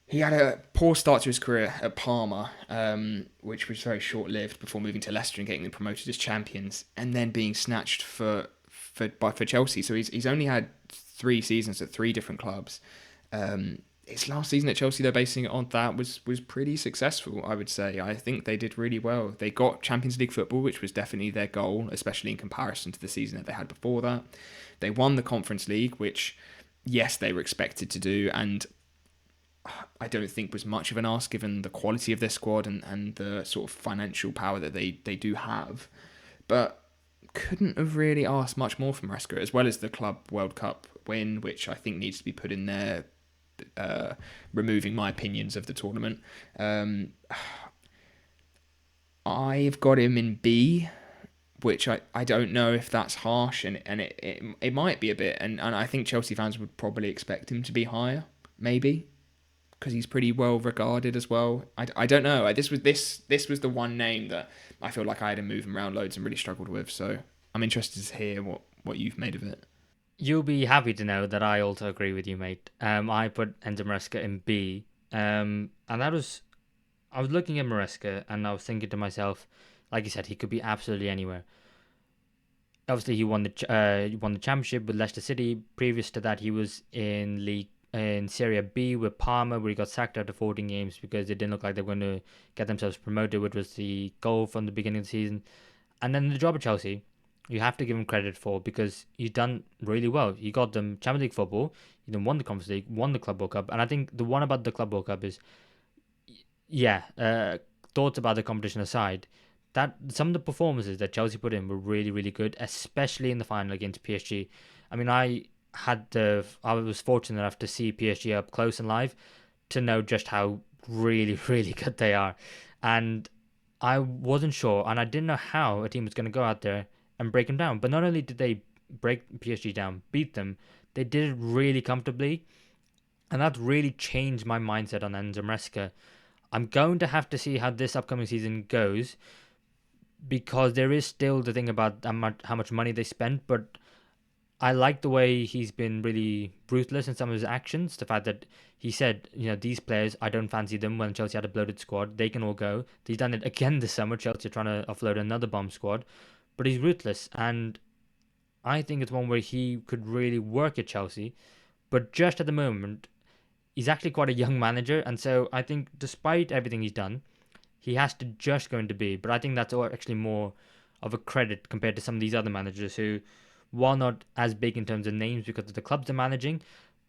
He had a poor start to his career at Parma, which was very short-lived before moving to Leicester and getting them promoted as champions, and then being snatched for Chelsea. So he's only had 3 seasons at 3 different clubs. His last season at Chelsea, though, basing it on that, was pretty successful, I would say. I think they did really well. They got Champions League football, which was definitely their goal, especially in comparison to the season that they had before that. They won the Conference League, which, yes, they were expected to do, and I don't think was much of an ask given the quality of their squad and the sort of financial power that they do have. But couldn't have really asked much more from Maresca, as well as the Club World Cup win, which I think needs to be put in there, removing my opinions of the tournament. I've got him in B, which I don't know if that's harsh, and it might be a bit, and I think Chelsea fans would probably expect him to be higher, maybe, because he's pretty well regarded as well. I don't know. This was the one name that I feel like I had to move him around loads and really struggled with. So I'm interested to hear what you've made of it. You'll be happy to know that I also agree with you, mate. I put Enzo Maresca in B, and that was, I was looking at Maresca and I was thinking to myself, like you said, he could be absolutely anywhere. Obviously, he won the championship with Leicester City. Previous to that, he was in Serie B with Parma, where he got sacked after 14 games because it didn't look like they were going to get themselves promoted, which was the goal from the beginning of the season. And then the job at Chelsea, you have to give him credit for, because he's done really well. He got them Champions League football, he then won the Conference League, won the Club World Cup, and I think the one about the Club World Cup is, thoughts about the competition aside, that some of the performances that Chelsea put in were really, really good, especially in the final against PSG. I mean, I was fortunate enough to see PSG up close and live to know just how really, really good they are. And I wasn't sure, and I didn't know how a team was going to go out there and break them down. But not only did they break PSG down, beat them, they did it really comfortably. And that really changed my mindset on Enzo Maresca. I'm going to have to see how this upcoming season goes, because there is still the thing about how much money they spent, but I like the way he's been really ruthless in some of his actions. The fact that he said, these players, I don't fancy them, when Chelsea had a bloated squad. They can all go. He's done it again this summer. Chelsea are trying to offload another bomb squad. But he's ruthless. And I think it's one where he could really work at Chelsea. But just at the moment, he's actually quite a young manager. And so I think despite everything he's done, he has to just go into B. But I think that's actually more of a credit compared to some of these other managers who, while not as big in terms of names because of the clubs they're managing,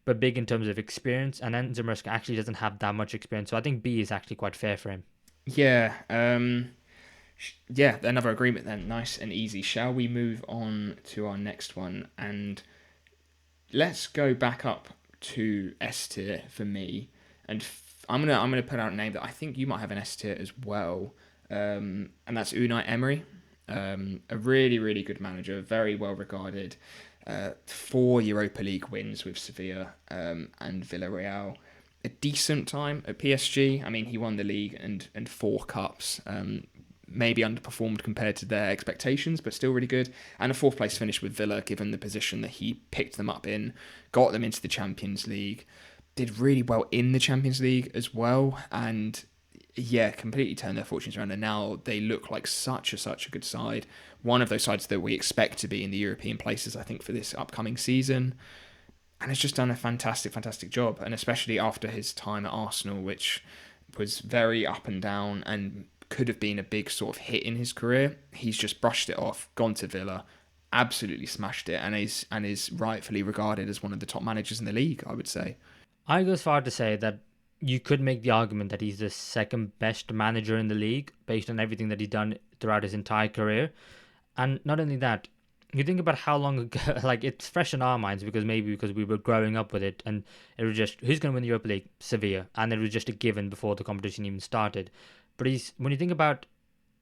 but big in terms of experience. And Enzo Maresca actually doesn't have that much experience. So I think B is actually quite fair for him. Yeah. Yeah, another agreement then. Nice and easy. Shall we move on to our next one? And let's go back up to S tier for me. And I'm gonna put out a name that I think you might have an S tier as well. And that's Unai Emery. A really, really good manager, very well regarded. 4 Europa League wins with Sevilla and Villarreal. A decent time at PSG. I mean, he won the league and 4 cups. maybe underperformed compared to their expectations, but still really good. And a fourth place finish with Villa, given the position that he picked them up in, got them into the Champions League, did really well in the Champions League as well, and yeah, completely turned their fortunes around. And now they look like such a good side. One of those sides that we expect to be in the European places, I think, for this upcoming season. And has just done a fantastic job. And especially after his time at Arsenal, which was very up and down and could have been a big sort of hit in his career. He's just brushed it off, gone to Villa, absolutely smashed it, and is rightfully regarded as one of the top managers in the league, I would say. I go as far to say that you could make the argument that he's the second best manager in the league based on everything that he's done throughout his entire career. And not only that, you think about how long ago, like it's fresh in our minds because we were growing up with it, and it was just, who's going to win the Europa League? Sevilla. And it was just a given before the competition even started. But when you think about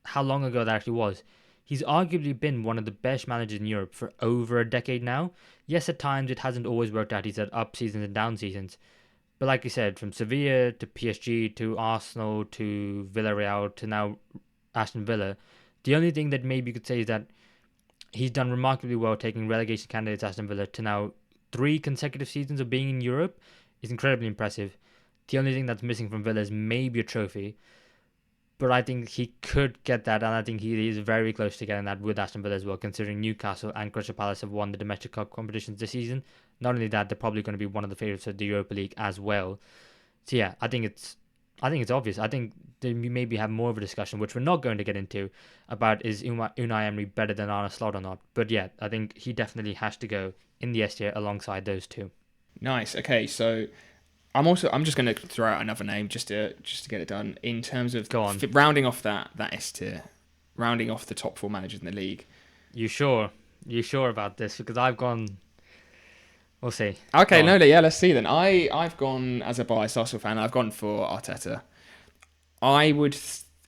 how long ago that actually was, he's arguably been one of the best managers in Europe for over a decade now. Yes, at times it hasn't always worked out. He's had up seasons and down seasons. But like you said, from Sevilla to PSG to Arsenal to Villarreal to now Aston Villa, the only thing that maybe you could say is that he's done remarkably well taking relegation candidates Aston Villa to now 3 consecutive seasons of being in Europe is incredibly impressive. The only thing that's missing from Villa is maybe a trophy. But I think he could get that, and I think he is very close to getting that with Aston Villa as well, considering Newcastle and Crystal Palace have won the domestic cup competitions this season. Not only that, they're probably going to be one of the favourites of the Europa League as well. So yeah, I think it's obvious. I think we maybe have more of a discussion, which we're not going to get into, about is Unai Emery better than Arne Slot or not. But yeah, I think he definitely has to go in the S tier alongside those two. Nice. Okay, so I'm just going to throw out another name just to get it done in terms of rounding off that S tier, rounding off the top 4 managers in the league. You sure? You sure about this? Because I've gone. We'll see. Okay, let's see then. I've gone, as a biased Arsenal fan, I've gone for Arteta. I would,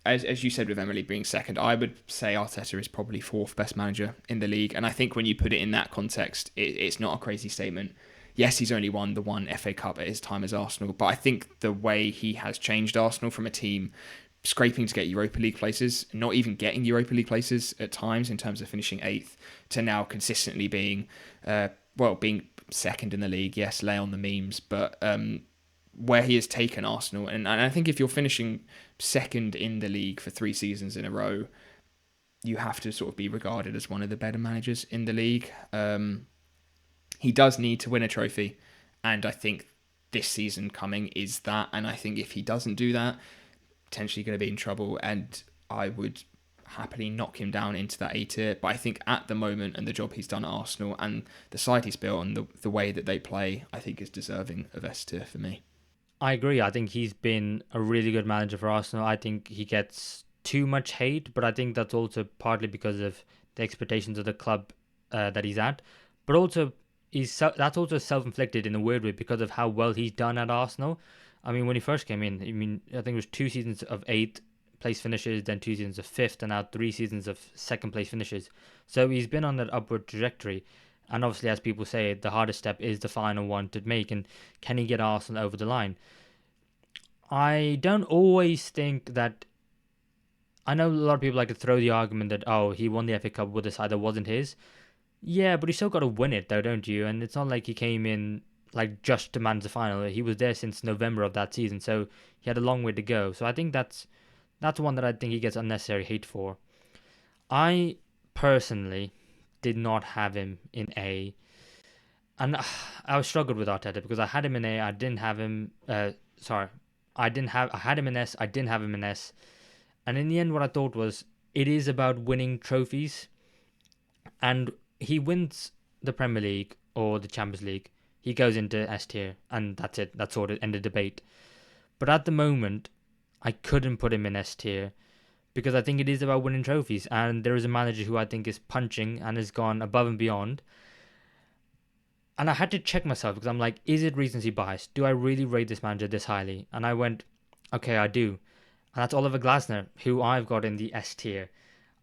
as you said with Emily being second, I would say Arteta is probably 4th best manager in the league. And I think when you put it in that context, it's not a crazy statement. Yes, he's only won the one FA Cup at his time as Arsenal, but I think the way he has changed Arsenal from a team scraping to get Europa League places, not even getting Europa League places at times in terms of finishing 8th, to now consistently being second in the league. Yes, lay on the memes, but where he has taken Arsenal, and I think if you're finishing second in the league for 3 seasons in a row, you have to sort of be regarded as one of the better managers in the league. He does need to win a trophy, and I think this season coming is that. And I think if he doesn't do that, potentially going to be in trouble, and I would happily knock him down into that A tier. But I think at the moment, and the job he's done at Arsenal and the side he's built and the way that they play, I think is deserving of S tier for me. I agree. I think he's been a really good manager for Arsenal. I think he gets too much hate, but I think that's also partly because of the expectations of the club that he's at. But also, that's also self-inflicted in a weird way because of how well he's done at Arsenal. I mean, when he first came in, I think it was 2 seasons of 8th place finishes, then 2 seasons of 5th, and now 3 seasons of 2nd place finishes. So he's been on that upward trajectory. And obviously, as people say, the hardest step is the final one to make. And can he get Arsenal over the line? I don't always think that. I know a lot of people like to throw the argument that, he won the FA Cup with a side that wasn't his. Yeah, but you still got to win it, though, don't you? And it's not like he came in just to manage the final. He was there since November of that season, so he had a long way to go. So I think that's one that I think he gets unnecessary hate for. I personally did not have him in A, and I struggled with Arteta because I had him in A. I didn't have him. I had him in S. I didn't have him in S. And in the end, what I thought was it is about winning trophies, and he wins the Premier League or the Champions League, he goes into S tier, and that's it. That's sort of end of debate. But at the moment, I couldn't put him in S tier because I think it is about winning trophies, and there is a manager who I think is punching and has gone above and beyond. And I had to check myself because I'm like, is it recency bias? Do I really rate this manager this highly? And I went, okay, I do. And that's Oliver Glasner, who I've got in the S tier.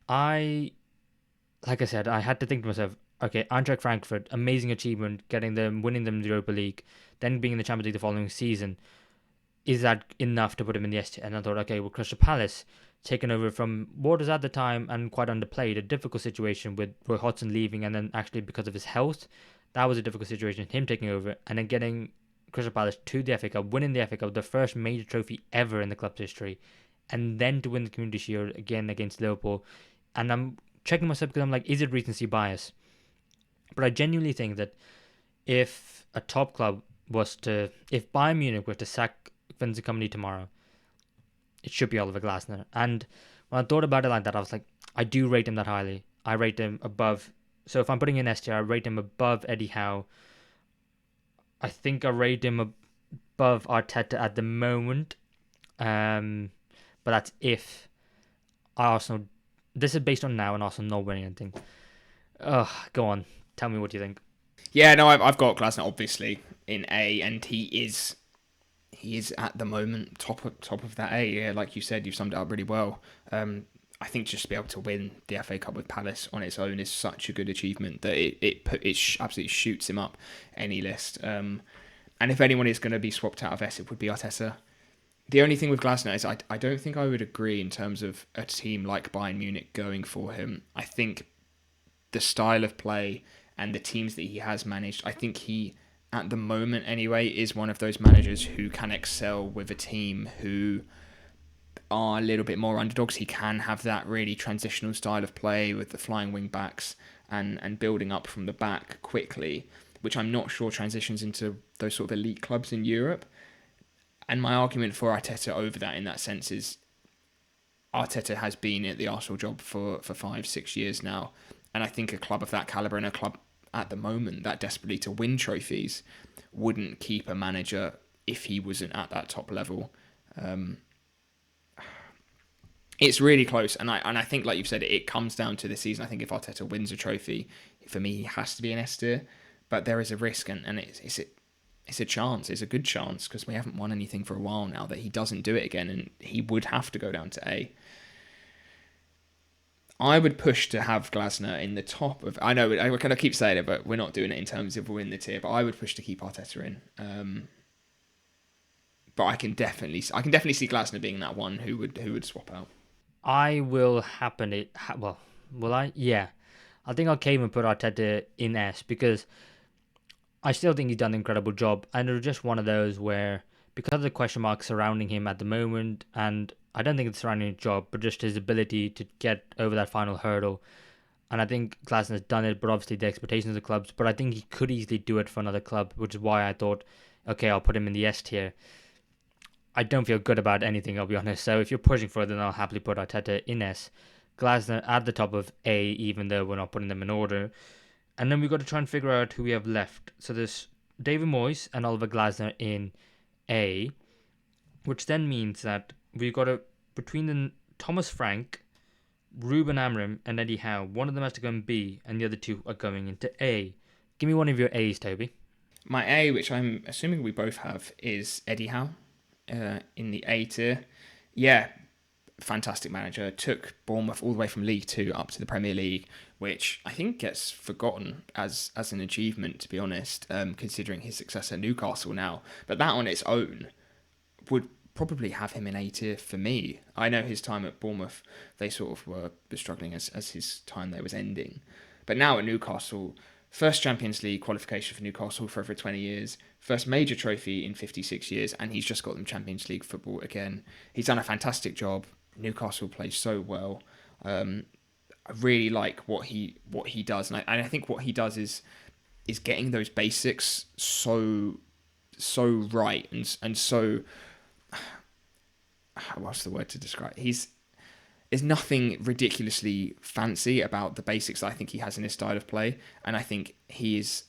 Like I said, I had to think to myself, okay, Eintracht Frankfurt, amazing achievement, winning them the Europa League, then being in the Champions League the following season. is that enough to put him in the S tier? And I thought, okay, well, Crystal Palace taken over from what was at the time and quite underplayed, a difficult situation with Roy Hodgson leaving, and then actually because of his health, that was a difficult situation, him taking over, and then getting Crystal Palace to the FA Cup, winning the FA Cup, the first major trophy ever in the club's history, and then to win the Community Shield again against Liverpool. And I'm checking myself because I'm like, is it recency bias? But I genuinely think that if a top club if Bayern Munich were to sack Vincent Kompany tomorrow, it should be Oliver Glasner. And when I thought about it like that, I was like, I do rate him that highly. I rate him above. So if I'm putting in S tier, I rate him above Eddie Howe. I think I rate him above Arteta at the moment. But that's if Arsenal. This is based on now and Arsenal not winning anything. Go on. Tell me what you think. Yeah, no, I've got Glasner obviously in A, and he is at the moment top of that A. Yeah, like you said, you've summed it up really well. I think just to be able to win the FA Cup with Palace on its own is such a good achievement that it absolutely shoots him up any list. And if anyone is going to be swapped out of S, it would be Arteta. The only thing with Glasner is I don't think I would agree in terms of a team like Bayern Munich going for him. I think the style of play and the teams that he has managed, I think he, at the moment anyway, is one of those managers who can excel with a team who are a little bit more underdogs. He can have that really transitional style of play with the flying wing backs and building up from the back quickly, which I'm not sure transitions into those sort of elite clubs in Europe. And my argument for Arteta over that in that sense is Arteta has been at the Arsenal job for 5-6 years now. And I think a club of that calibre and a club at the moment that desperately to win trophies wouldn't keep a manager if he wasn't at that top level. It's really close, and I think, like you've said, it comes down to this season. I think if Arteta wins a trophy, for me, he has to be an S tier, but there is a risk, and it's a chance. It's a good chance because we haven't won anything for a while now that he doesn't do it again, and he would have to go down to A. I would push to have Glasner in the top of. I know I kind of keep saying it, but we're not doing it in terms of we're in the tier. But I would push to keep Arteta in. But I can definitely see Glasner being that one who would swap out. I will happily. Will I? Yeah, I think I'll cave and put Arteta in S because I still think he's done an incredible job, and it was just one of those where because of the question marks surrounding him at the moment, and I don't think it's surrounding his job, but just his ability to get over that final hurdle. And I think Glasner's done it, but obviously the expectations of the clubs. But I think he could easily do it for another club, which is why I thought, okay, I'll put him in the S tier. I don't feel good about anything, I'll be honest. So if you're pushing for it, then I'll happily put Arteta in S. Glasner at the top of A, even though we're not putting them in order. And then we've got to try and figure out who we have left. So there's David Moyes and Oliver Glasner in A, which then means that we've got to, between the Thomas Frank, Ruben Amorim, and Eddie Howe, one of them has to go in B, and the other two are going into A. Give me one of your A's, Toby. My A, which I'm assuming we both have, is Eddie Howe in the A tier. Yeah, fantastic manager. Took Bournemouth all the way from League 2 up to the Premier League, which I think gets forgotten as an achievement, to be honest, considering his success at Newcastle now. But that on its own would probably have him in A tier for me. I know his time at Bournemouth, they sort of were struggling as his time there was ending. But now at Newcastle, first Champions League qualification for Newcastle for over 20 years, first major trophy in 56 years, and he's just got them Champions League football again. He's done a fantastic job. Newcastle plays so well. I really like what he does, and I think what he does is getting those basics so right and so. What's the word to describe? There's nothing ridiculously fancy about the basics that I think he has in his style of play, and I think he is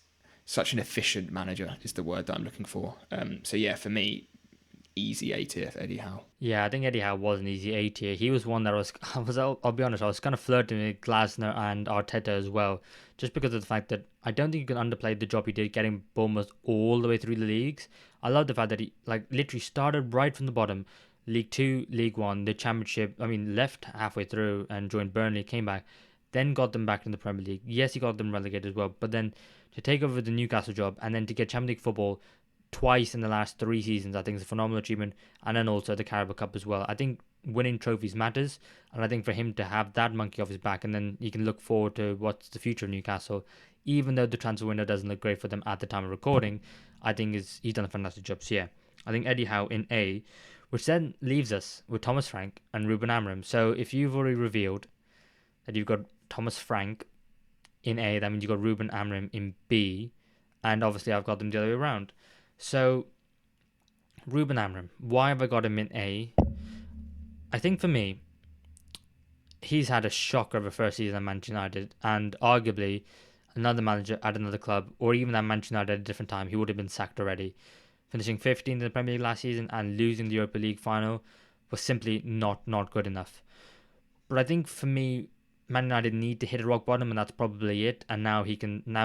such an efficient manager is the word that I'm looking for. So yeah, for me, easy A tier for Eddie Howe. Yeah, I think Eddie Howe was an easy A tier. He was one that I'll be honest, I was kind of flirting with Glasner and Arteta as well, just because of the fact that I don't think you can underplay the job he did getting Bournemouth all the way through the leagues. I love the fact that he literally started right from the bottom, League 2, League 1, the Championship. I mean, left halfway through and joined Burnley, came back, then got them back in the Premier League. Yes, he got them relegated as well, but then to take over the Newcastle job and then to get Champions League football twice in the last 3 seasons, I think is a phenomenal achievement. And then also the Carabao Cup as well. I think winning trophies matters, and I think for him to have that monkey off his back, and then you can look forward to what's the future of Newcastle. Even though the transfer window doesn't look great for them at the time of recording, I think he's done a fantastic job. So yeah, I think Eddie Howe in A, which then leaves us with Thomas Frank and Ruben Amorim. So if you've already revealed that you've got Thomas Frank in A, that means you've got Ruben Amorim in B, and obviously I've got them the other way around. So Ruben Amorim, why have I got him in A? I think for me, he's had a shocker of a first season at Manchester United, and arguably another manager at another club, or even at Manchester United at a different time, he would have been sacked already. Finishing 15th in the Premier League last season and losing the Europa League final was simply not good enough. But I think for me, Man United need to hit a rock bottom, and that's probably it. And now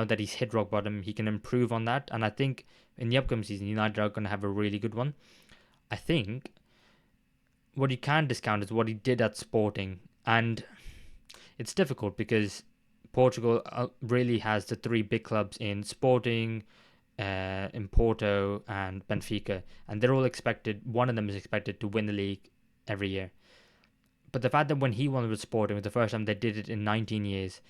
that he's hit rock bottom, he can improve on that. And I think in the upcoming season, United are going to have a really good one. I think what you can discount is what he did at Sporting, and it's difficult because Portugal really has the three big clubs in Sporting, in Porto, and Benfica, and they're all expected. One of them is expected to win the league every year. But the fact that when he won with Sporting was the first time they did it in 19 years,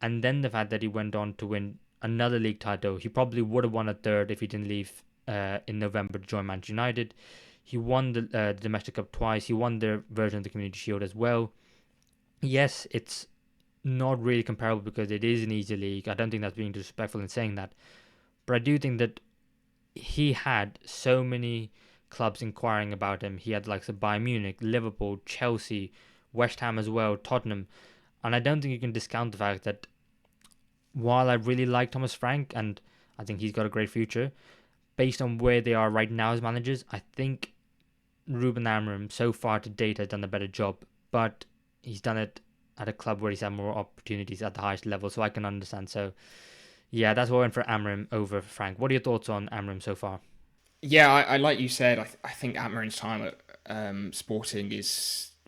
and then the fact that he went on to win another league title, he probably would have won a third if he didn't leave in November to join Manchester United. He won the domestic cup twice. He won their version of the Community Shield as well. Yes, it's not really comparable because it is an easy league. I don't think that's being disrespectful in saying that. But I do think that he had so many clubs inquiring about him. He had likes of Bayern Munich, Liverpool, Chelsea, West Ham as well, Tottenham. And I don't think you can discount the fact that while I really like Thomas Frank and I think he's got a great future, based on where they are right now as managers, I think Ruben Amorim so far to date has done a better job. But he's done it at a club where he's had more opportunities at the highest level, so I can understand. So yeah, that's why I went for Amorim over Frank. What are your thoughts on Amorim so far? Yeah, I like you said, I think Amarin's time at Sporting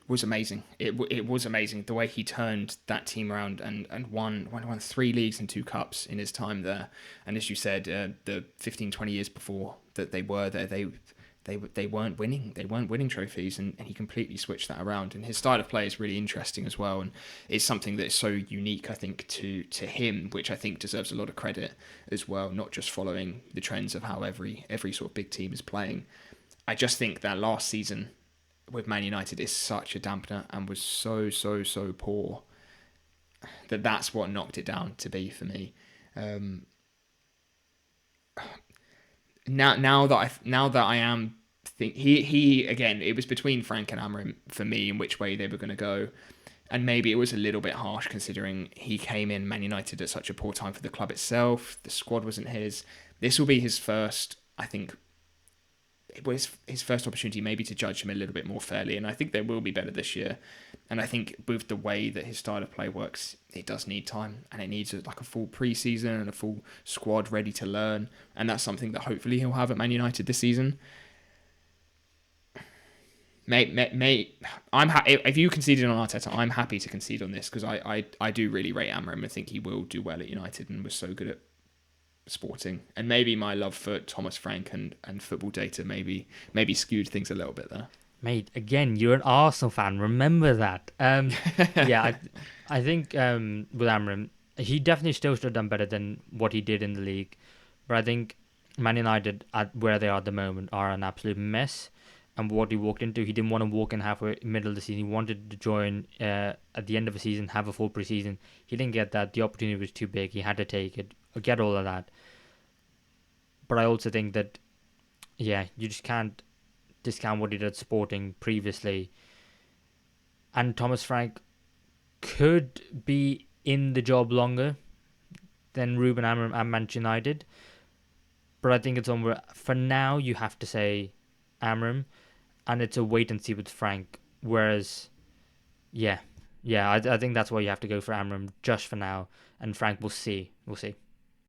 was amazing. It was amazing the way he turned that team around and won 3 leagues and 2 cups in his time there. And as you said, the 15-20 years before that they were there, they weren't winning. They weren't winning trophies, and he completely switched that around. And his style of play is really interesting as well, and it's something that is so unique, I think, to him, which I think deserves a lot of credit as well. Not just following the trends of how every sort of big team is playing. I just think that last season with Man United is such a dampener and was so poor that's what knocked it down to be for me. Now that I am think he again, it was between Frank and Amorim for me in which way they were going to go, and maybe it was a little bit harsh considering he came in Man United at such a poor time for the club itself. The squad wasn't his. This will be his first, I think. It was his first opportunity maybe to judge him a little bit more fairly, and I think they will be better this year. And I think with the way that his style of play works, it does need time, and it needs like a full pre-season and a full squad ready to learn, and that's something that hopefully he'll have at Man United this season. Mate, if you conceded on Arteta, I'm happy to concede on this because I do really rate Amorim. I think he will do well at United and was so good at Sporting, and maybe my love for Thomas Frank and football data maybe skewed things a little bit there. Mate, again, you're an Arsenal fan. Remember that. Yeah, I think with Amorim, he definitely still should have done better than what he did in the league. But I think Man United, at where they are at the moment, are an absolute mess. And what he walked into, he didn't want to walk in halfway middle of the season. He wanted to join at the end of the season, have a full preseason. He didn't get that. The opportunity was too big. He had to take it. I get all of that. But I also think that, yeah, you just can't discount what he did at Sporting previously. And Thomas Frank could be in the job longer than Ruben Amorim at Manchester United. But I think it's on where, for now, you have to say Amorim, and it's a wait and see with Frank. Whereas, yeah, I think that's why you have to go for Amorim just for now, and Frank, we'll see.